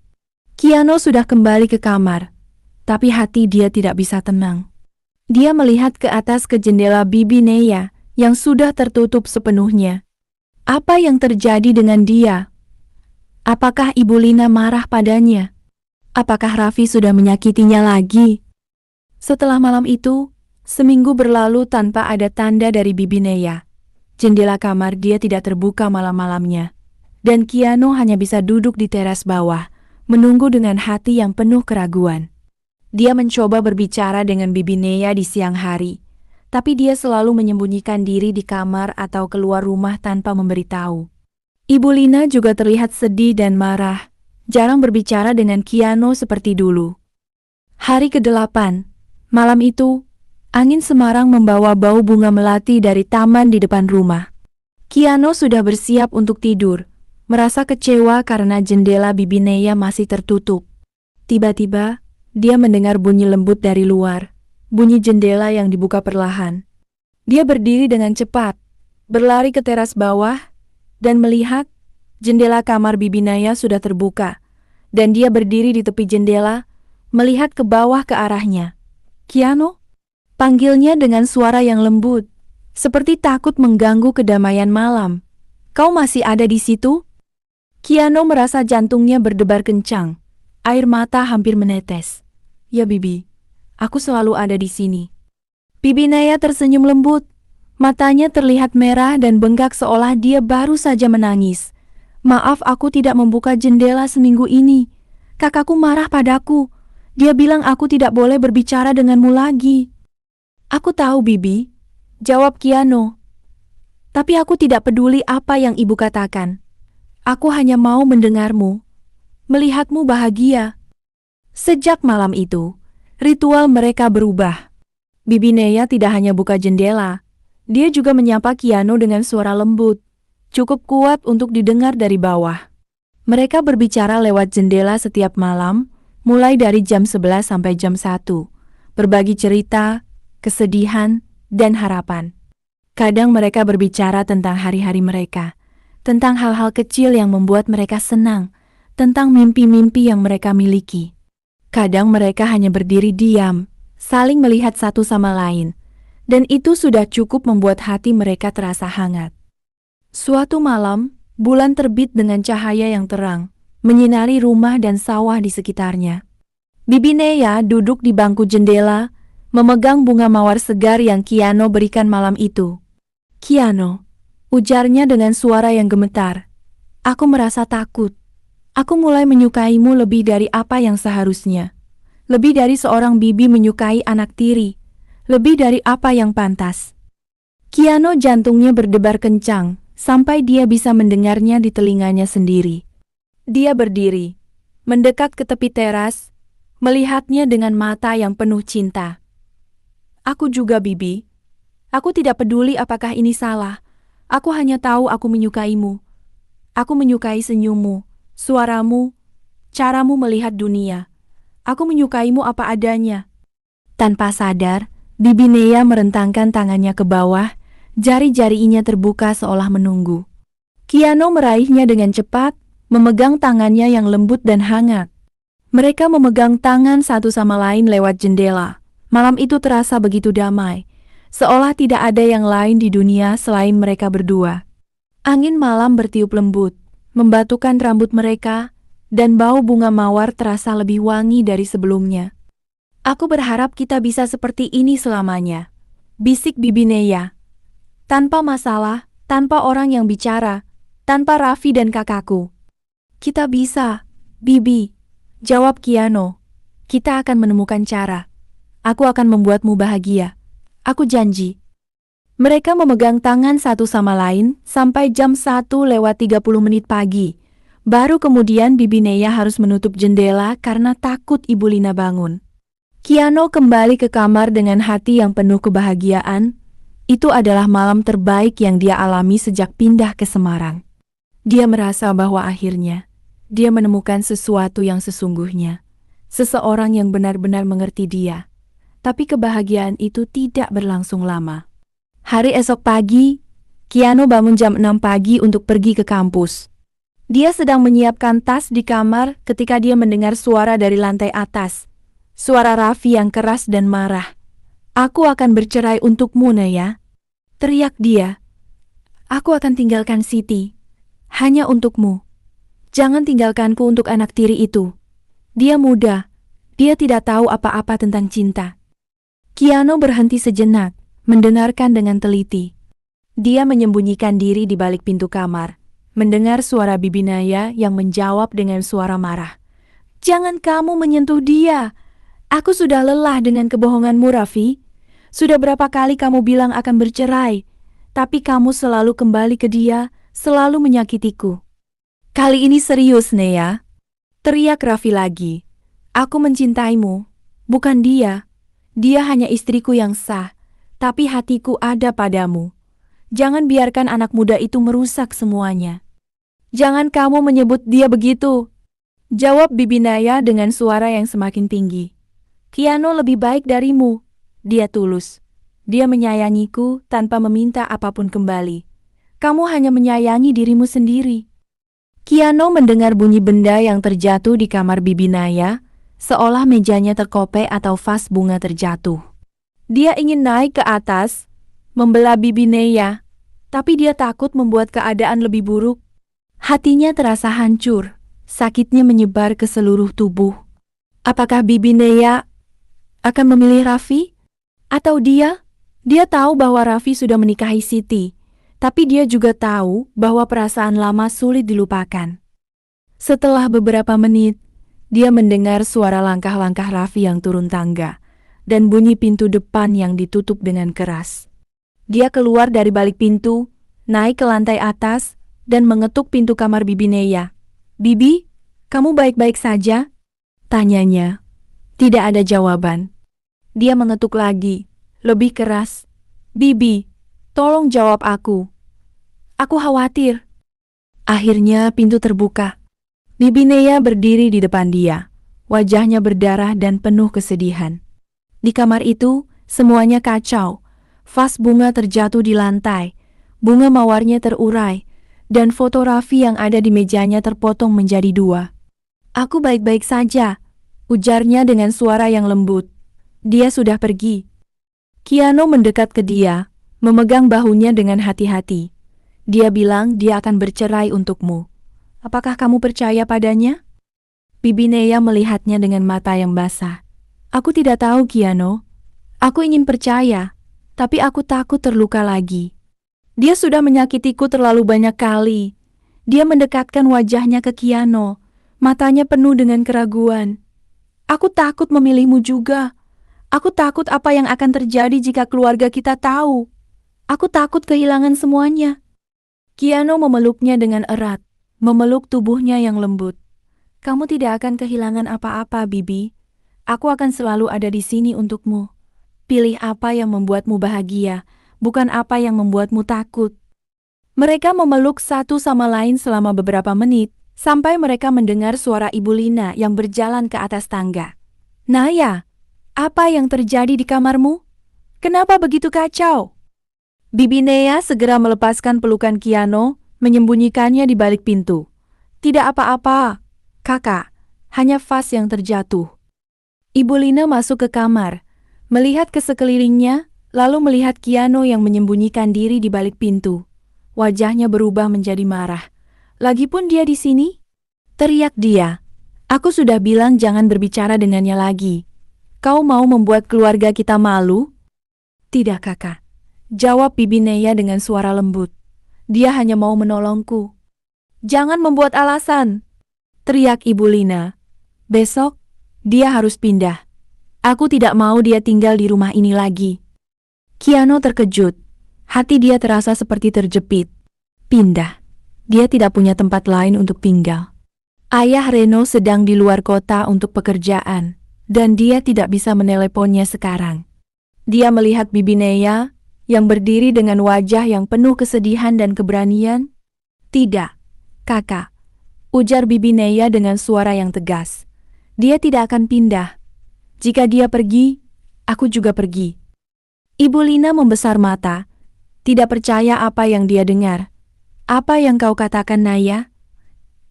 Kiano sudah kembali ke kamar, tapi hati dia tidak bisa tenang. Dia melihat ke atas ke jendela Bibi Neya yang sudah tertutup sepenuhnya. Apa yang terjadi dengan dia? Apakah Ibu Lina marah padanya? Apakah Raffi sudah menyakitinya lagi? Setelah malam itu, seminggu berlalu tanpa ada tanda dari Bibi Neya. Jendela kamar dia tidak terbuka malam-malamnya. Dan Kiano hanya bisa duduk di teras bawah, menunggu dengan hati yang penuh keraguan. Dia mencoba berbicara dengan Bibi Neya di siang hari, tapi dia selalu menyembunyikan diri di kamar atau keluar rumah tanpa memberitahu. Ibu Lina juga terlihat sedih dan marah, jarang berbicara dengan Kiano seperti dulu. Hari ke-8, malam itu, angin Semarang membawa bau bunga melati dari taman di depan rumah. Kiano sudah bersiap untuk tidur, merasa kecewa karena jendela Bibi Neya masih tertutup. Tiba-tiba, dia mendengar bunyi lembut dari luar, bunyi jendela yang dibuka perlahan. Dia berdiri dengan cepat, berlari ke teras bawah, dan melihat jendela kamar Bibi Neya sudah terbuka, dan dia berdiri di tepi jendela, melihat ke bawah ke arahnya. "Kiano?" Panggilnya dengan suara yang lembut, seperti takut mengganggu kedamaian malam. "Kau masih ada di situ?" Kiano merasa jantungnya berdebar kencang, air mata hampir menetes. "Ya Bibi, aku selalu ada di sini." Bibi Neya tersenyum lembut, matanya terlihat merah dan bengkak seolah dia baru saja menangis. "Maaf aku tidak membuka jendela seminggu ini. Kakakku marah padaku. Dia bilang aku tidak boleh berbicara denganmu lagi." "Aku tahu Bibi," jawab Kiano. "Tapi aku tidak peduli apa yang ibu katakan. Aku hanya mau mendengarmu, melihatmu bahagia." Sejak malam itu, ritual mereka berubah. Bibi Neya tidak hanya buka jendela, dia juga menyapa Kiano dengan suara lembut, cukup kuat untuk didengar dari bawah. Mereka berbicara lewat jendela setiap malam, mulai dari jam 11 sampai jam 1, berbagi cerita, kesedihan, dan harapan. Kadang mereka berbicara tentang hari-hari mereka, tentang hal-hal kecil yang membuat mereka senang, tentang mimpi-mimpi yang mereka miliki. Kadang mereka hanya berdiri diam, saling melihat satu sama lain, dan itu sudah cukup membuat hati mereka terasa hangat. Suatu malam, bulan terbit dengan cahaya yang terang, menyinari rumah dan sawah di sekitarnya. Bibi Neya duduk di bangku jendela, memegang bunga mawar segar yang Kiano berikan malam itu. "Kiano," ujarnya dengan suara yang gemetar, "aku merasa takut. Aku mulai menyukaimu lebih dari apa yang seharusnya. Lebih dari seorang bibi menyukai anak tiri. Lebih dari apa yang pantas." Kiano jantungnya berdebar kencang, sampai dia bisa mendengarnya di telinganya sendiri. Dia berdiri, mendekat ke tepi teras, melihatnya dengan mata yang penuh cinta. "Aku juga Bibi. Aku tidak peduli apakah ini salah. Aku hanya tahu aku menyukaimu. Aku menyukai senyummu, suaramu, caramu melihat dunia. Aku menyukaimu apa adanya." Tanpa sadar, Bibi Neya merentangkan tangannya ke bawah, jari-jarinya terbuka seolah menunggu. Kiano meraihnya dengan cepat, memegang tangannya yang lembut dan hangat. Mereka memegang tangan satu sama lain lewat jendela. Malam itu terasa begitu damai, seolah tidak ada yang lain di dunia selain mereka berdua. Angin malam bertiup lembut, membatukan rambut mereka, dan bau bunga mawar terasa lebih wangi dari sebelumnya. "Aku berharap kita bisa seperti ini selamanya," bisik Bibi Neya. "Tanpa masalah, tanpa orang yang bicara, tanpa Raffi dan kakakku." "Kita bisa, Bibi," jawab Kiano. "Kita akan menemukan cara. Aku akan membuatmu bahagia. Aku janji." Mereka memegang tangan satu sama lain sampai jam 1:30 pagi. Baru kemudian Bibi Neya harus menutup jendela karena takut Ibu Lina bangun. Kiano kembali ke kamar dengan hati yang penuh kebahagiaan. Itu adalah malam terbaik yang dia alami sejak pindah ke Semarang. Dia merasa bahwa akhirnya dia menemukan sesuatu yang sesungguhnya. Seseorang yang benar-benar mengerti dia. Tapi kebahagiaan itu tidak berlangsung lama. Hari esok pagi, Kiano bangun jam 6 pagi untuk pergi ke kampus. Dia sedang menyiapkan tas di kamar ketika dia mendengar suara dari lantai atas. Suara Raffi yang keras dan marah. "Aku akan bercerai untukmu, Naya," teriak dia. "Aku akan tinggalkan Siti. Hanya untukmu. Jangan tinggalkanku untuk anak tiri itu. Dia muda. Dia tidak tahu apa-apa tentang cinta." Kiano berhenti sejenak, mendengarkan dengan teliti. Dia menyembunyikan diri di balik pintu kamar, mendengar suara Bibi Naya yang menjawab dengan suara marah. "Jangan kamu menyentuh dia. Aku sudah lelah dengan kebohonganmu, Raffi. Sudah berapa kali kamu bilang akan bercerai, tapi kamu selalu kembali ke dia, selalu menyakitiku." "Kali ini serius, Nea," teriak Raffi lagi. "Aku mencintaimu, bukan dia. Dia hanya istriku yang sah, tapi hatiku ada padamu. Jangan biarkan anak muda itu merusak semuanya." "Jangan kamu menyebut dia begitu," jawab Bibi Naya dengan suara yang semakin tinggi. "Kiano lebih baik darimu. Dia tulus. Dia menyayangiku tanpa meminta apapun kembali. Kamu hanya menyayangi dirimu sendiri." Kiano mendengar bunyi benda yang terjatuh di kamar Bibi Naya, seolah mejanya terkope atau vas bunga terjatuh. Dia ingin naik ke atas, membelah Bibi Naya, tapi dia takut membuat keadaan lebih buruk. Hatinya terasa hancur, sakitnya menyebar ke seluruh tubuh. Apakah Bibi Naya akan memilih Raffi? Atau dia? Dia tahu bahwa Raffi sudah menikahi Siti, tapi dia juga tahu bahwa perasaan lama sulit dilupakan. Setelah beberapa menit, dia mendengar suara langkah-langkah Raffi yang turun tangga, dan bunyi pintu depan yang ditutup dengan keras. Dia keluar dari balik pintu, naik ke lantai atas, dan mengetuk pintu kamar Bibi Naya. "Bibi, kamu baik-baik saja?" tanyanya. Tidak ada jawaban. Dia mengetuk lagi, lebih keras. "Bibi, tolong jawab aku. Aku khawatir." Akhirnya pintu terbuka. Bibi Naya berdiri di depan dia, wajahnya berdarah dan penuh kesedihan. Di kamar itu, semuanya kacau. Vas bunga terjatuh di lantai, bunga mawarnya terurai, dan foto Raffi yang ada di mejanya terpotong menjadi dua. "Aku baik-baik saja," ujarnya dengan suara yang lembut. "Dia sudah pergi." Kiano mendekat ke dia, memegang bahunya dengan hati-hati. Dia bilang dia akan bercerai untukmu. Apakah kamu percaya padanya? Bibi Naya melihatnya dengan mata yang basah. "Aku tidak tahu, Kiano. Aku ingin percaya, tapi aku takut terluka lagi. Dia sudah menyakitiku terlalu banyak kali." Dia mendekatkan wajahnya ke Kiano, matanya penuh dengan keraguan. "Aku takut memilihmu juga. Aku takut apa yang akan terjadi jika keluarga kita tahu. Aku takut kehilangan semuanya." Kiano memeluknya dengan erat, memeluk tubuhnya yang lembut. "Kamu tidak akan kehilangan apa-apa, Bibi. Aku akan selalu ada di sini untukmu. Pilih apa yang membuatmu bahagia, bukan apa yang membuatmu takut." Mereka memeluk satu sama lain selama beberapa menit, sampai mereka mendengar suara Ibu Lina yang berjalan ke atas tangga. "Naya, apa yang terjadi di kamarmu? Kenapa begitu kacau?" Bibi Naya segera melepaskan pelukan Kiano, menyembunyikannya di balik pintu. "Tidak apa-apa, Kakak, hanya vas yang terjatuh." Ibu Lina masuk ke kamar, melihat ke sekelilingnya, lalu melihat Kiano yang menyembunyikan diri di balik pintu. Wajahnya berubah menjadi marah. "Lagipun dia di sini?" teriak dia. "Aku sudah bilang jangan berbicara dengannya lagi. Kau mau membuat keluarga kita malu?" "Tidak, Kakak," jawab Bibi Naya dengan suara lembut. "Dia hanya mau menolongku." "Jangan membuat alasan," teriak Ibu Lina. "Besok, dia harus pindah. Aku tidak mau dia tinggal di rumah ini lagi." Kiano terkejut. Hati dia terasa seperti terjepit. Pindah. Dia tidak punya tempat lain untuk tinggal. Ayah Reno sedang di luar kota untuk pekerjaan, dan dia tidak bisa meneleponnya sekarang. Dia melihat Bibi Naya yang berdiri dengan wajah yang penuh kesedihan dan keberanian. "Tidak, Kakak," ujar Bibi Naya dengan suara yang tegas. "Dia tidak akan pindah. Jika dia pergi, aku juga pergi." Ibu Lina membesar mata. Tidak percaya apa yang dia dengar. Apa yang kau katakan, Naya?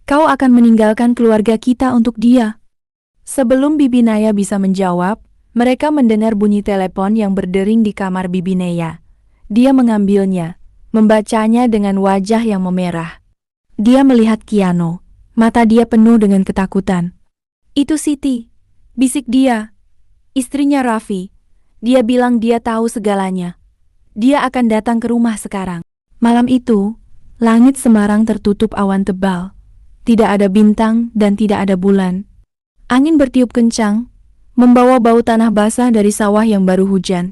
Kau akan meninggalkan keluarga kita untuk dia. Sebelum Bibi Naya bisa menjawab, mereka mendengar bunyi telepon yang berdering di kamar Bibi Naya. Dia mengambilnya, membacanya dengan wajah yang memerah. Dia melihat Kiano. Mata dia penuh dengan ketakutan. Itu Siti, bisik dia. Istrinya Raffi. Dia bilang dia tahu segalanya. Dia akan datang ke rumah sekarang. Malam itu, langit Semarang tertutup awan tebal. Tidak ada bintang dan tidak ada bulan. Angin bertiup kencang, membawa bau tanah basah dari sawah yang baru hujan.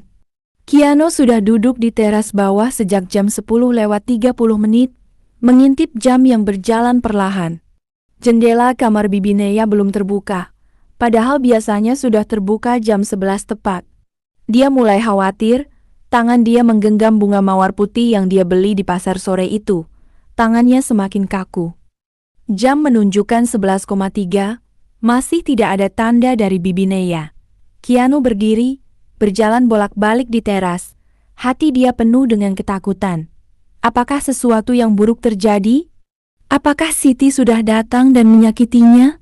Kiano sudah duduk di teras bawah sejak jam 10:30, mengintip jam yang berjalan perlahan. Jendela kamar Bibi Naya belum terbuka, padahal biasanya sudah terbuka jam 11 tepat. Dia mulai khawatir, tangan dia menggenggam bunga mawar putih yang dia beli di pasar sore itu. Tangannya semakin kaku. Jam menunjukkan 11:3, masih tidak ada tanda dari Bibi Naya. Kiano berdiri, berjalan bolak-balik di teras. Hati dia penuh dengan ketakutan. Apakah sesuatu yang buruk terjadi? Apakah Siti sudah datang dan menyakitinya?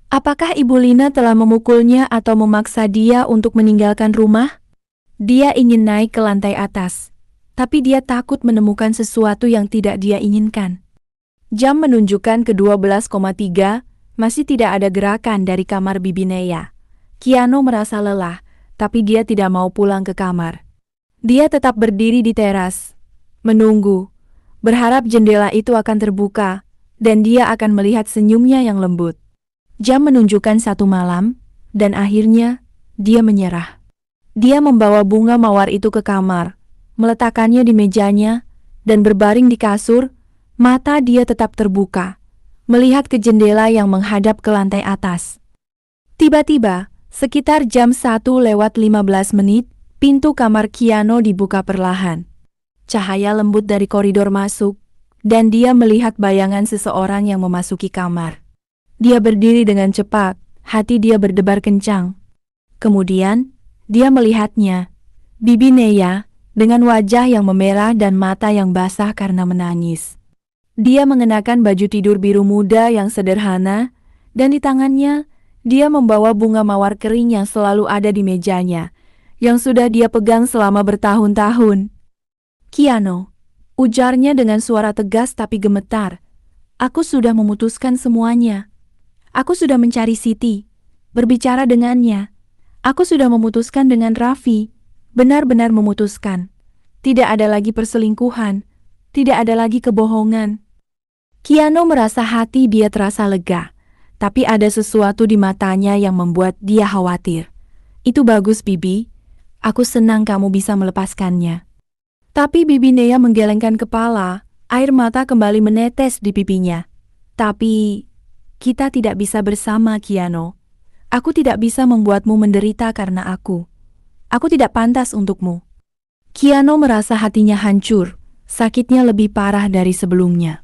Apakah Ibu Lina telah memukulnya atau memaksa dia untuk meninggalkan rumah? Dia ingin naik ke lantai atas, tapi dia takut menemukan sesuatu yang tidak dia inginkan. Jam menunjukkan ke 12:3, masih tidak ada gerakan dari kamar Bibi Naya. Kiano merasa lelah, tapi dia tidak mau pulang ke kamar. Dia tetap berdiri di teras, menunggu, berharap jendela itu akan terbuka, dan dia akan melihat senyumnya yang lembut. Jam menunjukkan 1 malam, dan akhirnya, dia menyerah. Dia membawa bunga mawar itu ke kamar, meletakkannya di mejanya, dan berbaring di kasur, mata dia tetap terbuka, melihat ke jendela yang menghadap ke lantai atas. Tiba-tiba, sekitar jam 1:15, pintu kamar Kiano dibuka perlahan. Cahaya lembut dari koridor masuk, dan dia melihat bayangan seseorang yang memasuki kamar. Dia berdiri dengan cepat, hati dia berdebar kencang. Kemudian, dia melihatnya, Bibi Naya, dengan wajah yang memerah dan mata yang basah karena menangis. Dia mengenakan baju tidur biru muda yang sederhana, dan di tangannya, dia membawa bunga mawar kering yang selalu ada di mejanya, yang sudah dia pegang selama bertahun-tahun. Kiano, ujarnya dengan suara tegas tapi gemetar. Aku sudah memutuskan semuanya. Aku sudah mencari Siti, berbicara dengannya. Aku sudah memutuskan dengan Raffi, benar-benar memutuskan. Tidak ada lagi perselingkuhan, tidak ada lagi kebohongan. Kiano merasa hati dia terasa lega, tapi ada sesuatu di matanya yang membuat dia khawatir. Itu bagus, Bibi. Aku senang kamu bisa melepaskannya. Tapi Bibi Naya menggelengkan kepala, air mata kembali menetes di pipinya. Tapi, kita tidak bisa bersama, Kiano. Aku tidak bisa membuatmu menderita karena aku. Aku tidak pantas untukmu. Kiano merasa hatinya hancur, sakitnya lebih parah dari sebelumnya.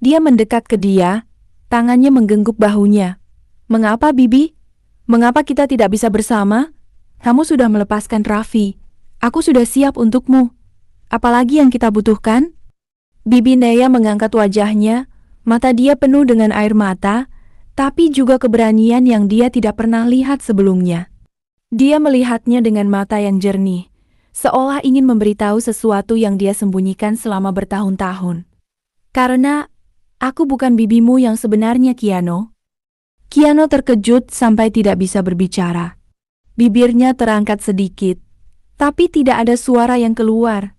Dia mendekat ke dia, tangannya menggenggam bahunya. Mengapa, Bibi? Mengapa kita tidak bisa bersama? Kamu sudah melepaskan Raffi. Aku sudah siap untukmu. Apalagi yang kita butuhkan? Bibi Naya mengangkat wajahnya, mata dia penuh dengan air mata, tapi juga keberanian yang dia tidak pernah lihat sebelumnya. Dia melihatnya dengan mata yang jernih, seolah ingin memberitahu sesuatu yang dia sembunyikan selama bertahun-tahun. Karena aku bukan bibimu yang sebenarnya, Kiano. Kiano terkejut sampai tidak bisa berbicara. Bibirnya terangkat sedikit, tapi tidak ada suara yang keluar.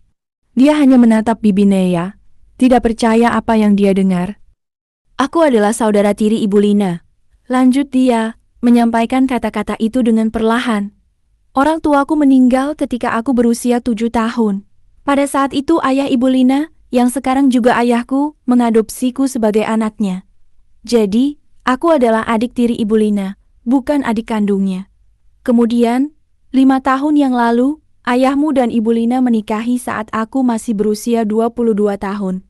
Dia hanya menatap Bibi Naya, tidak percaya apa yang dia dengar. Aku adalah saudara tiri Ibu Lina. Lanjut dia, menyampaikan kata-kata itu dengan perlahan. Orang tuaku meninggal ketika aku berusia 7 tahun. Pada saat itu ayah Ibu Lina, yang sekarang juga ayahku, mengadopsiku sebagai anaknya. Jadi, aku adalah adik tiri Ibu Lina, bukan adik kandungnya. Kemudian, 5 tahun yang lalu, ayahmu dan Ibu Lina menikahi saat aku masih berusia 22 tahun.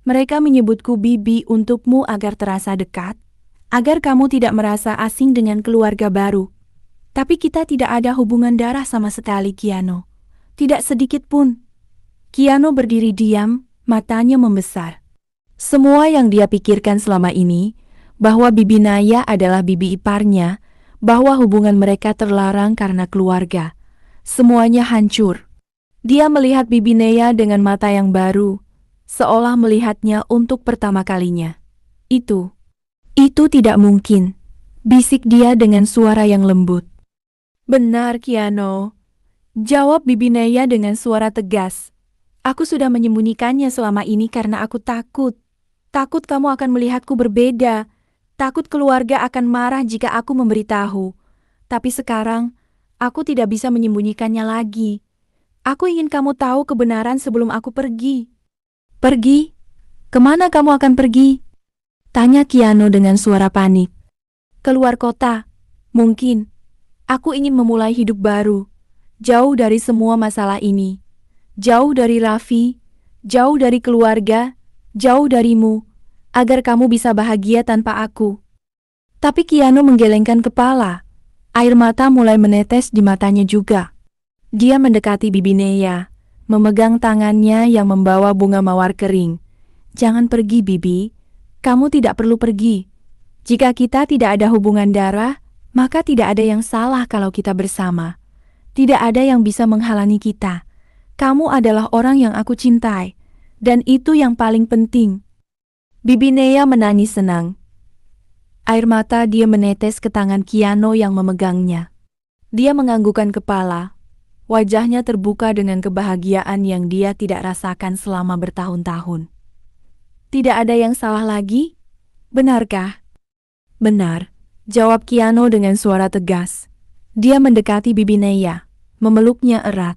Mereka menyebutku Bibi untukmu agar terasa dekat, agar kamu tidak merasa asing dengan keluarga baru. Tapi kita tidak ada hubungan darah sama sekali, Kiano. Tidak sedikit pun. Kiano berdiri diam, matanya membesar. Semua yang dia pikirkan selama ini, bahwa Bibi Naya adalah bibi iparnya, bahwa hubungan mereka terlarang karena keluarga. Semuanya hancur. Dia melihat Bibi Naya dengan mata yang baru, seolah melihatnya untuk pertama kalinya. Itu tidak mungkin, bisik dia dengan suara yang lembut. Benar, Kiano, jawab Bibi Naya dengan suara tegas. Aku sudah menyembunyikannya selama ini karena aku takut. Takut kamu akan melihatku berbeda. Takut keluarga akan marah jika aku memberitahu. Tapi sekarang, aku tidak bisa menyembunyikannya lagi. Aku ingin kamu tahu kebenaran sebelum aku pergi. Pergi? Kemana kamu akan pergi? Tanya Kiano dengan suara panik. Keluar kota. Mungkin. Aku ingin memulai hidup baru. Jauh dari semua masalah ini. Jauh dari Raffi, jauh dari keluarga, jauh darimu, agar kamu bisa bahagia tanpa aku. Tapi Kiano menggelengkan kepala. Air mata mulai menetes di matanya juga. Dia mendekati Bibi Naya, memegang tangannya yang membawa bunga mawar kering. Jangan pergi, Bibi. Kamu tidak perlu pergi. Jika kita tidak ada hubungan darah, maka tidak ada yang salah kalau kita bersama. Tidak ada yang bisa menghalangi kita. Kamu adalah orang yang aku cintai, dan itu yang paling penting. Bibi Naya menangis senang. Air mata dia menetes ke tangan Kiano yang memegangnya. Dia menganggukkan kepala. Wajahnya terbuka dengan kebahagiaan yang dia tidak rasakan selama bertahun-tahun. Tidak ada yang salah lagi? Benarkah? Benar, jawab Kiano dengan suara tegas. Dia mendekati Bibi Naya, memeluknya erat.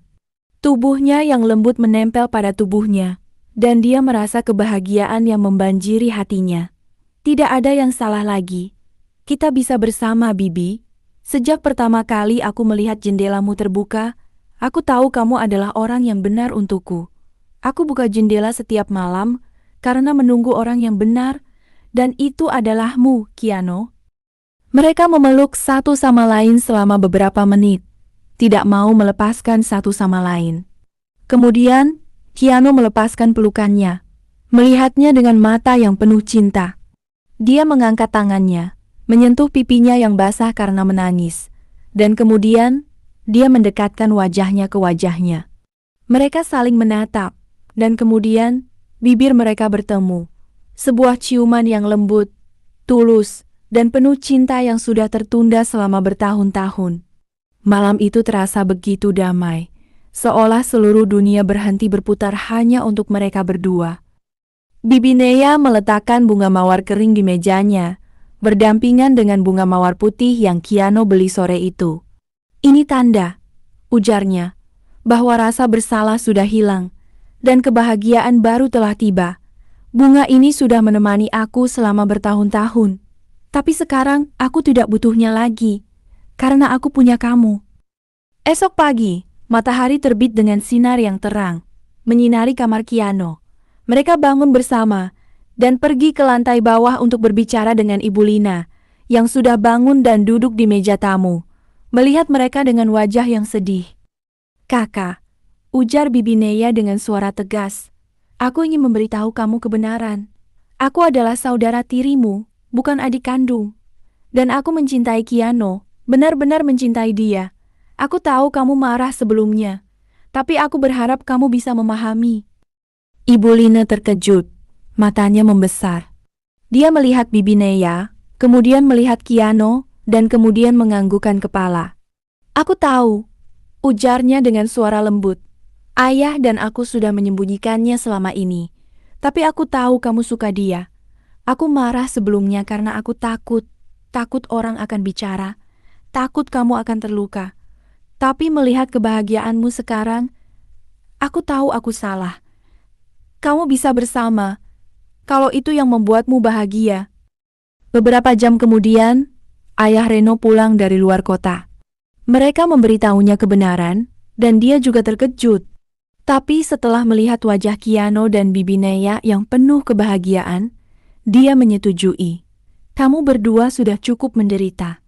Tubuhnya yang lembut menempel pada tubuhnya, dan dia merasa kebahagiaan yang membanjiri hatinya. Tidak ada yang salah lagi. Kita bisa bersama, Bibi. Sejak pertama kali aku melihat jendelamu terbuka, aku tahu kamu adalah orang yang benar untukku. Aku buka jendela setiap malam karena menunggu orang yang benar, dan itu adalahmu, Kiano. Mereka memeluk satu sama lain selama beberapa menit, tidak mau melepaskan satu sama lain. Kemudian, Kiano melepaskan pelukannya, melihatnya dengan mata yang penuh cinta. Dia mengangkat tangannya, menyentuh pipinya yang basah karena menangis, dan kemudian, dia mendekatkan wajahnya ke wajahnya. Mereka saling menatap, dan kemudian, bibir mereka bertemu. Sebuah ciuman yang lembut, tulus, dan penuh cinta yang sudah tertunda selama bertahun-tahun. Malam itu terasa begitu damai, seolah seluruh dunia berhenti berputar hanya untuk mereka berdua. Bibi Naya meletakkan bunga mawar kering di mejanya, berdampingan dengan bunga mawar putih yang Kiano beli sore itu. Ini tanda, ujarnya, bahwa rasa bersalah sudah hilang, dan kebahagiaan baru telah tiba. Bunga ini sudah menemani aku selama bertahun-tahun, tapi sekarang aku tidak butuhnya lagi. Karena aku punya kamu. Esok pagi, matahari terbit dengan sinar yang terang, menyinari kamar Kiano. Mereka bangun bersama, dan pergi ke lantai bawah untuk berbicara dengan Ibu Lina, yang sudah bangun dan duduk di meja tamu, melihat mereka dengan wajah yang sedih. Kakak, ujar Bibi Naya dengan suara tegas, aku ingin memberitahu kamu kebenaran. Aku adalah saudara tirimu, bukan adik kandung. Dan aku mencintai Kiano. Benar-benar mencintai dia. Aku tahu kamu marah sebelumnya, tapi aku berharap kamu bisa memahami. Ibu Lina terkejut, matanya membesar. Dia melihat Bibi Naya, kemudian melihat Kiano, dan kemudian menganggukkan kepala. Aku tahu, ujarnya dengan suara lembut. Ayah dan aku sudah menyembunyikannya selama ini, tapi aku tahu kamu suka dia. Aku marah sebelumnya karena aku takut orang akan bicara. Takut kamu akan terluka. Tapi melihat kebahagiaanmu sekarang, aku tahu aku salah. Kamu bisa bersama, kalau itu yang membuatmu bahagia. Beberapa jam kemudian, ayah Reno pulang dari luar kota. Mereka memberitahunya kebenaran, dan dia juga terkejut. Tapi setelah melihat wajah Kiano dan Bibi Naya yang penuh kebahagiaan, dia menyetujui. Kamu berdua sudah cukup menderita.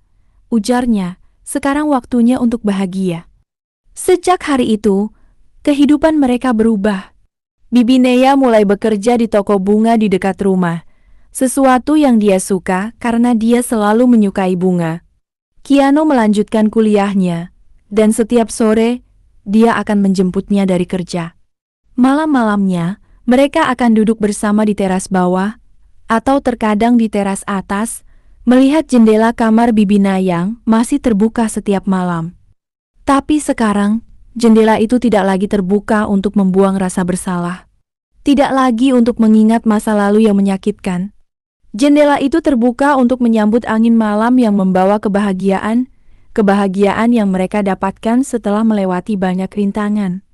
Ujarnya, sekarang waktunya untuk bahagia. Sejak hari itu, kehidupan mereka berubah. Bibi Nea mulai bekerja di toko bunga di dekat rumah. Sesuatu yang dia suka karena dia selalu menyukai bunga. Kiano melanjutkan kuliahnya, dan setiap sore, dia akan menjemputnya dari kerja. Malam-malamnya, mereka akan duduk bersama di teras bawah, atau terkadang di teras atas, melihat jendela kamar Bibi Nayang masih terbuka setiap malam. Tapi sekarang, jendela itu tidak lagi terbuka untuk membuang rasa bersalah. Tidak lagi untuk mengingat masa lalu yang menyakitkan. Jendela itu terbuka untuk menyambut angin malam yang membawa kebahagiaan yang mereka dapatkan setelah melewati banyak rintangan.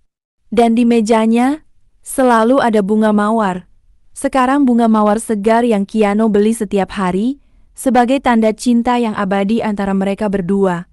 Dan di mejanya, selalu ada bunga mawar. Sekarang bunga mawar segar yang Kiano beli setiap hari, sebagai tanda cinta yang abadi antara mereka berdua.